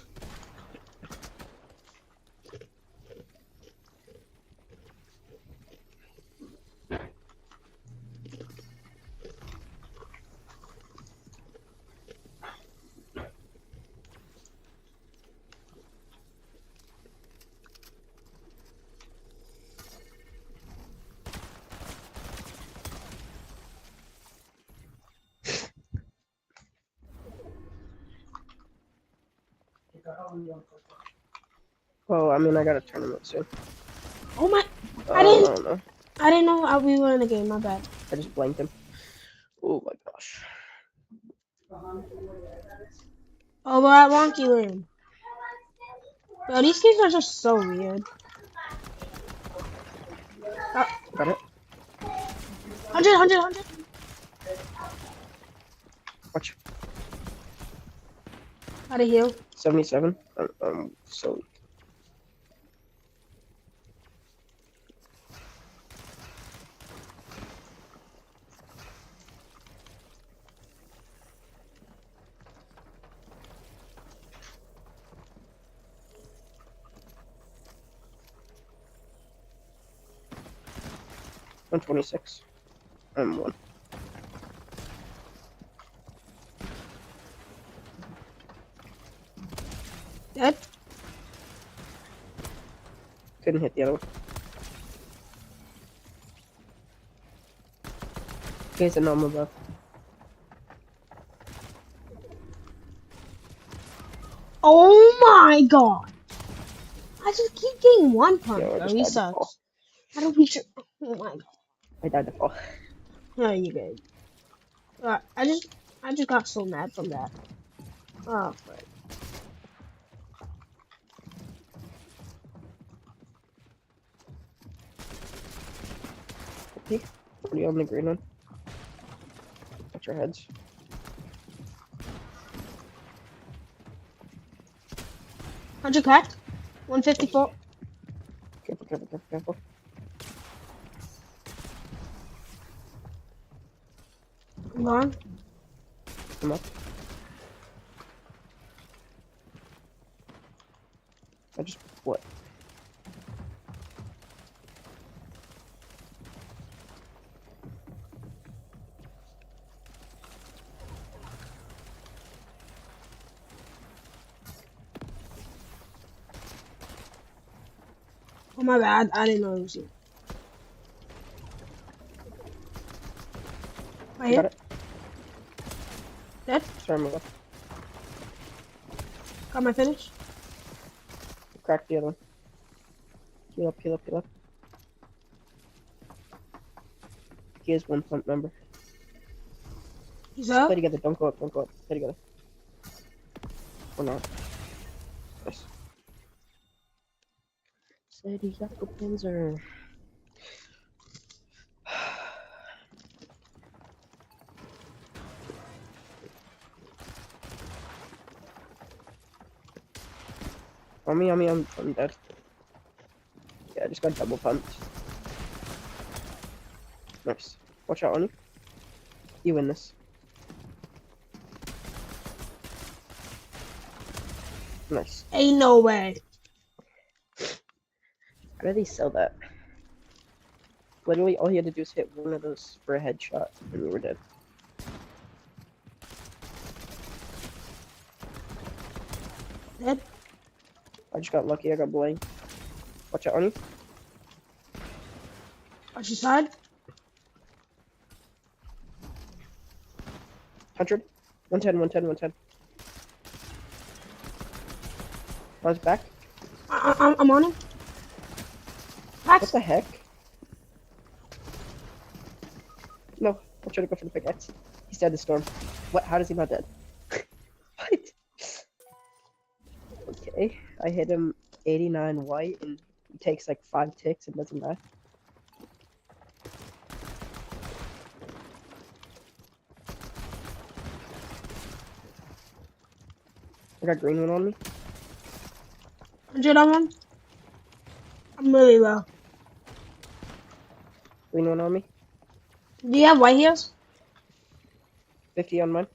Well, I mean, I got a tournament soon. Oh my! I don't know. I didn't know we were in the game. My bad. I just blanked him. Oh my gosh. Oh, we're at Wonky Land. Bro, these games are just so weird. Got it. 100. Watch. How to heal? 77. So. I'm 26. I'm 1. Dead? Couldn't hit the other one. Okay, so no, I'm above. Oh my god! I just keep getting one punch, bro. He sucks. How do we oh my god. I died to fall. No, you good. I just got so mad from that. Oh, frick. Peek. What are you on the green one? Watch your heads. $100 cracked. 154. Careful. I'm gone. Come up. What? Oh my bad. I didn't know it was you. Right here. Got it. Dead. Sorry, I'm left. Got my finish. Crack the other one. Heal up. He has 1 point, remember. He's up. Play together, don't go up. Play together. Or not. Nice. Steady, Jaco Pinzer. On me, I'm dead. Yeah, I just got double pumped. Nice. Watch out on you. You win this. Nice. Ain't no way. How did he sell that? Literally, all he had to do is hit one of those for a headshot, and we were dead. Dead. I just got lucky. I got blank. Watch out on you. Watch your side. 100. 110. I was back. I'm on him. What the heck? No, I'm trying to go for the pickaxe. He's dead to storm. What? How is he not dead? What? Okay, I hit him 89 white and he takes like 5 ticks and doesn't die. I got green one on me. 100 on one. I'm really low. Green one on me. Do you have white heels? 50 on mine.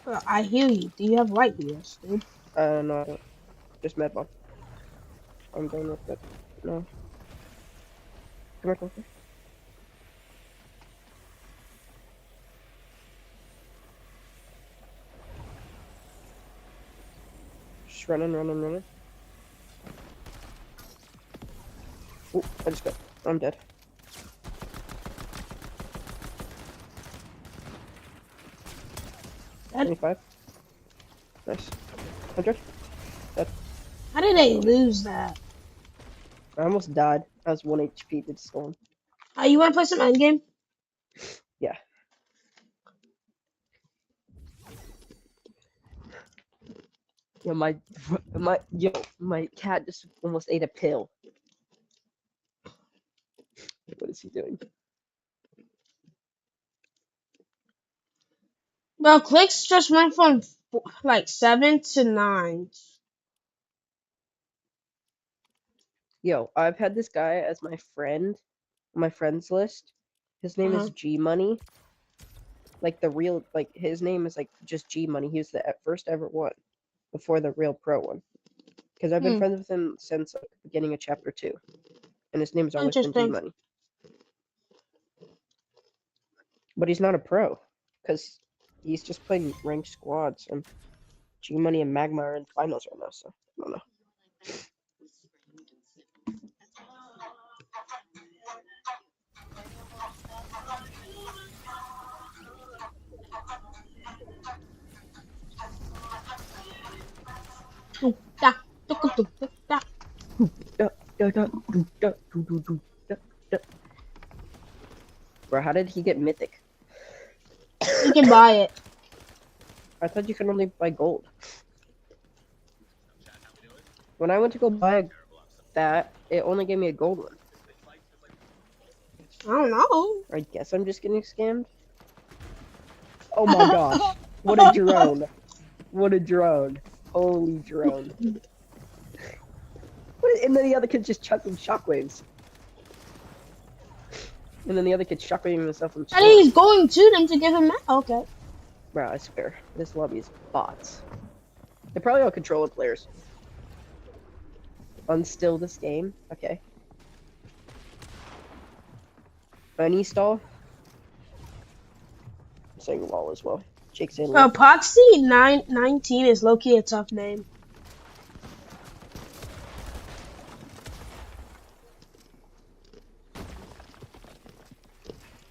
Bro, I hear you. Do you have light years, dude? No, I don't. Just med bomb. I'm going with it. No. Come here, closer. Just running. Oh, I just got. I'm dead. Dead? 25. Nice. 100. Dead. How did they lose that? I almost died. I was 1 HP to the storm. You want to play some endgame? Yeah. Yo, my cat just almost ate a pill. What is he doing? Bro, clicks just went from like 7 to 9. Yo, I've had this guy as my friend, my friends list. His name is G Money. Like the real, like his name is like just G Money. He was the first ever one before the real pro one. Because I've been friends with him since like, the beginning of chapter 2, and his name's always been G Money. But he's not a pro, because he's just playing ranked squads, and G Money and Magma are in finals right now. So I don't know. Bro, how did he get mythic? You can buy it. I thought you could only buy gold. When I went to go buy that, it only gave me a gold one. I don't know. I guess I'm just getting scammed. Oh my gosh. What a drone. What a drone. Holy drone. And then the other kid's just chucking shockwaves. And then the other kid's shockwaving himself in the I think he's going to them to give him that. Okay. Bro, I swear. This lobby is bots. They're probably all controller players. Unstill this game. Okay. Bunny stall. I'm saying wall as well. Jake's in. Epoxy 19 is low-key a tough name.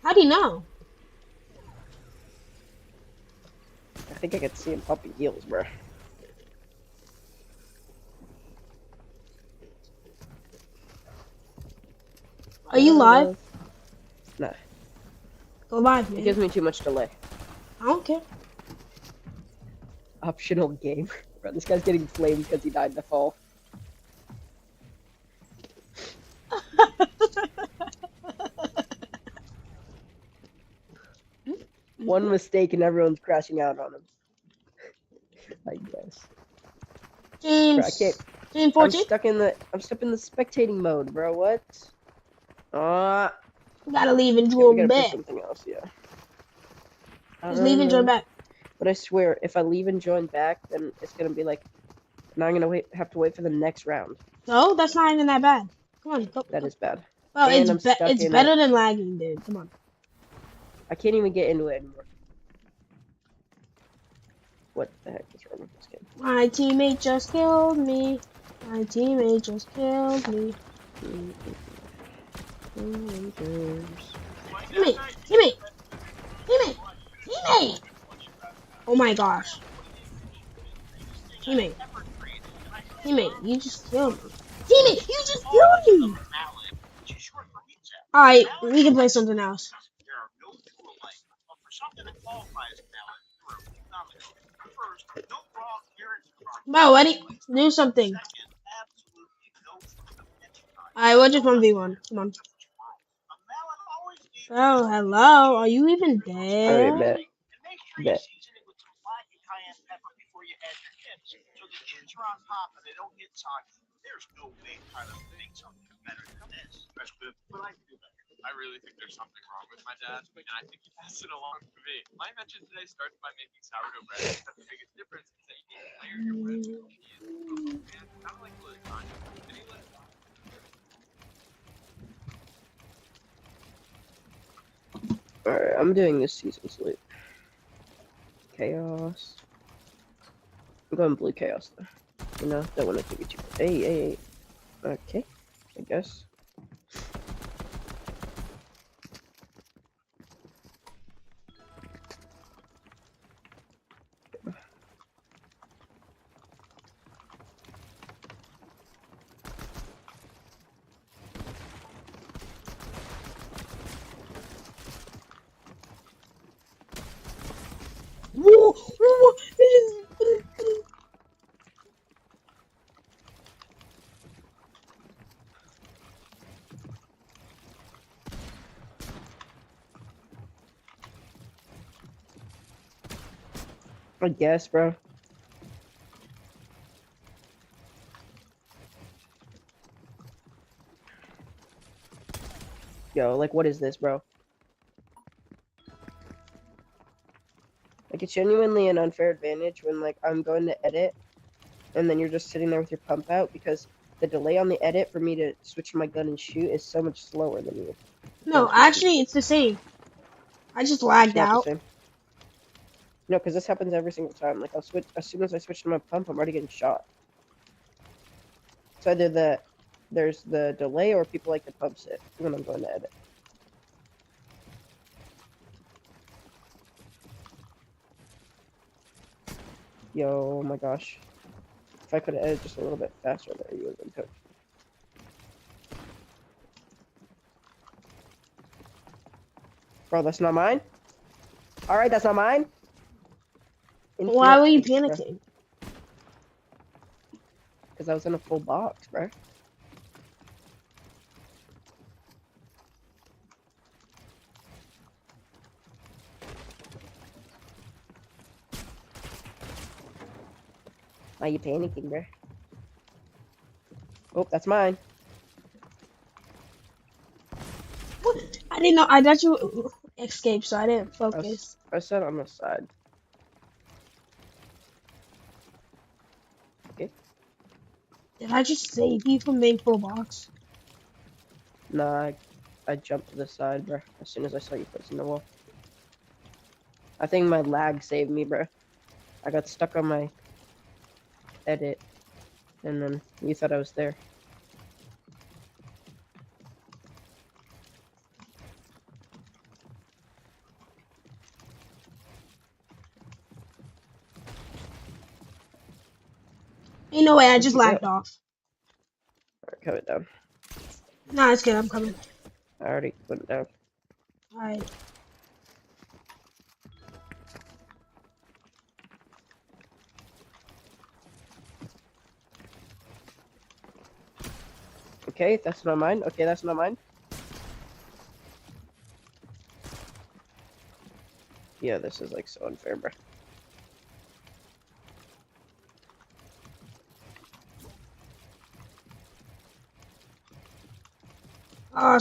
How do you know? I think I could see him popping heals, bro. Are you live? Nah. Go live, man. It gives me too much delay. I don't care. Optional game. Bro, this guy's getting flamed because he died in the fall. One mistake and everyone's crashing out on him. I guess. James. Bro, I can't. Team 14? I'm stuck in the spectating mode, bro. What? Gotta leave and join back. Something else, yeah. Just leave and join back. But I swear, if I leave and join back, then it's gonna be like, now I'm gonna have to wait for the next round. No, that's not even that bad. Come on, go. That is bad. Well, it's better than lagging, dude. Come on. I can't even get into it anymore. What the heck is wrong with this game? My teammate just killed me. My teammate just killed me. Teammate! Oh my gosh. Teammate, you just killed me. Teammate, you just killed me! Alright, we can play something else. Bro, do something. Alright, we'll just 1v1. Come on. Oh, hello. Are you even there? Alright, bet. I really think there's something wrong with my dad, and I think he passed it along to me. My invention today starts by making sourdough bread, except the biggest difference is that you need to layer your bread with cheese and cocoa, and kind of like lasagna. Then you let it dry. Alright, I'm doing this season sleep. Chaos. I'm going blue chaos though. You know, don't want it to be too. Hey. Okay, I guess. I guess, bro. Yo, like, what is this, bro? Like, it's genuinely an unfair advantage when, like, I'm going to edit, and then you're just sitting there with your pump out, because the delay on the edit for me to switch to my gun and shoot is so much slower than you. No, actually, it's the same. I just lagged It's not out. the same. No, because this happens every single time. Like, I'll switch as soon as I switch to my pump, I'm already getting shot. It's either there's the delay or people like to pump it when I'm going to edit. Yo, oh my gosh. If I could have edited just a little bit faster there, you would have been cooked. Bro, that's not mine? Alright, that's not mine? Why were you panicking? Because I was in a full box, bro. Why are you panicking, bro? Oh, that's mine. What? I didn't know. I thought you escaped, so I didn't focus. I said on the side. Okay. Did I just save you from being full box? Nah, I jumped to the side, bro, as soon as I saw you placing the wall. I think my lag saved me, bro. I got stuck on my edit, and then you thought I was there. Ain't no way, I just lagged off. Alright, cut it down. Nah, it's good, I'm coming. I already put it down. Alright. Okay, that's not mine. Okay, that's not mine. Yeah, this is like so unfair, bro.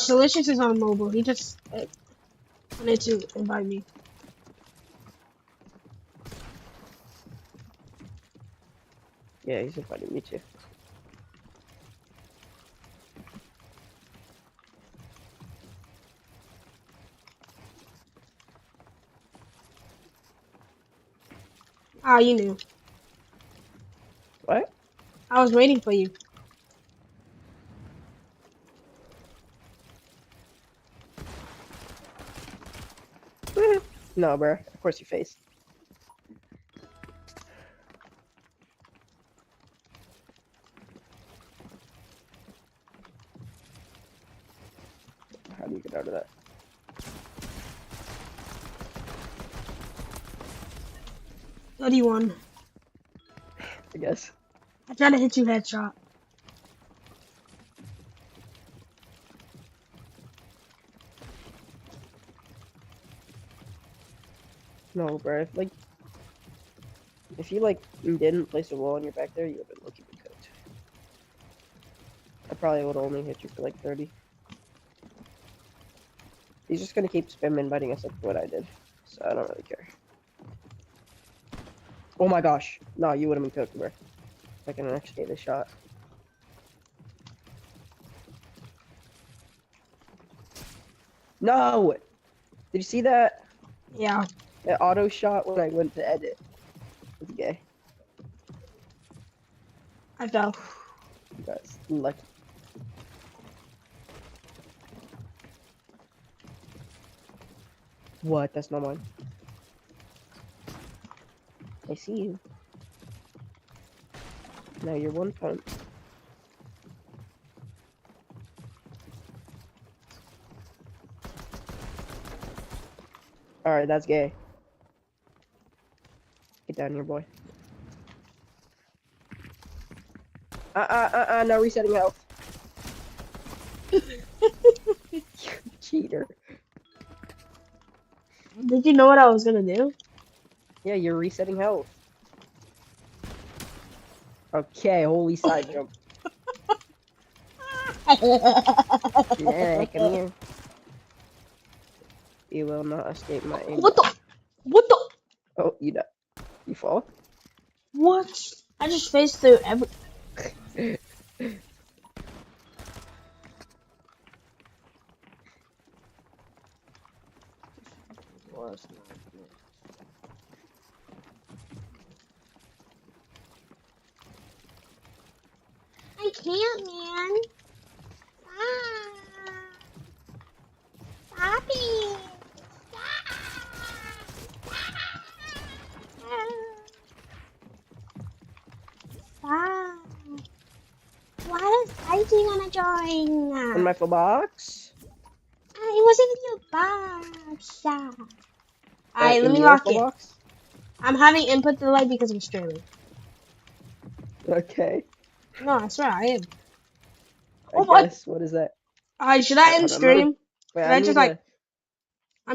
Delicious is on mobile. He just wanted to invite me. Yeah, he's inviting me too. Ah, you knew. What? I was waiting for you. No, bro. Of course you face. How do you get out of that? 31. I guess. I tried to hit you headshot. No, bro. If you didn't place a wall on your back there, you would have been looking cooked. I probably would only hit you for like 30. He's just gonna keep spam inviting us like what I did. So I don't really care. Oh my gosh. No, you wouldn't be cooked, bro. I can actually get a shot. No! Did you see that? Yeah. That auto shot when I went to edit. It's gay. I fell. You guys lucky. What? That's not mine. I see you. Now you're one punch. Alright, that's gay. Get down here, boy. No resetting health. You cheater. Did you know what I was gonna do? Yeah, you're resetting health. Okay, holy side jump. Yeah, come here. You will not escape my aim. What the? What the? Oh, you died. You fall? What? I just faced through every. I can't, man. Stop it. Stop. Why is Kaiji gonna join? In my full box? It wasn't in your box. Alright, let In me your lock full it. box? I'm having input delay because I'm streaming. Okay. No, I swear I am. I guess. What is that? Alright, should I end Hold on, stream? wait, Should I just like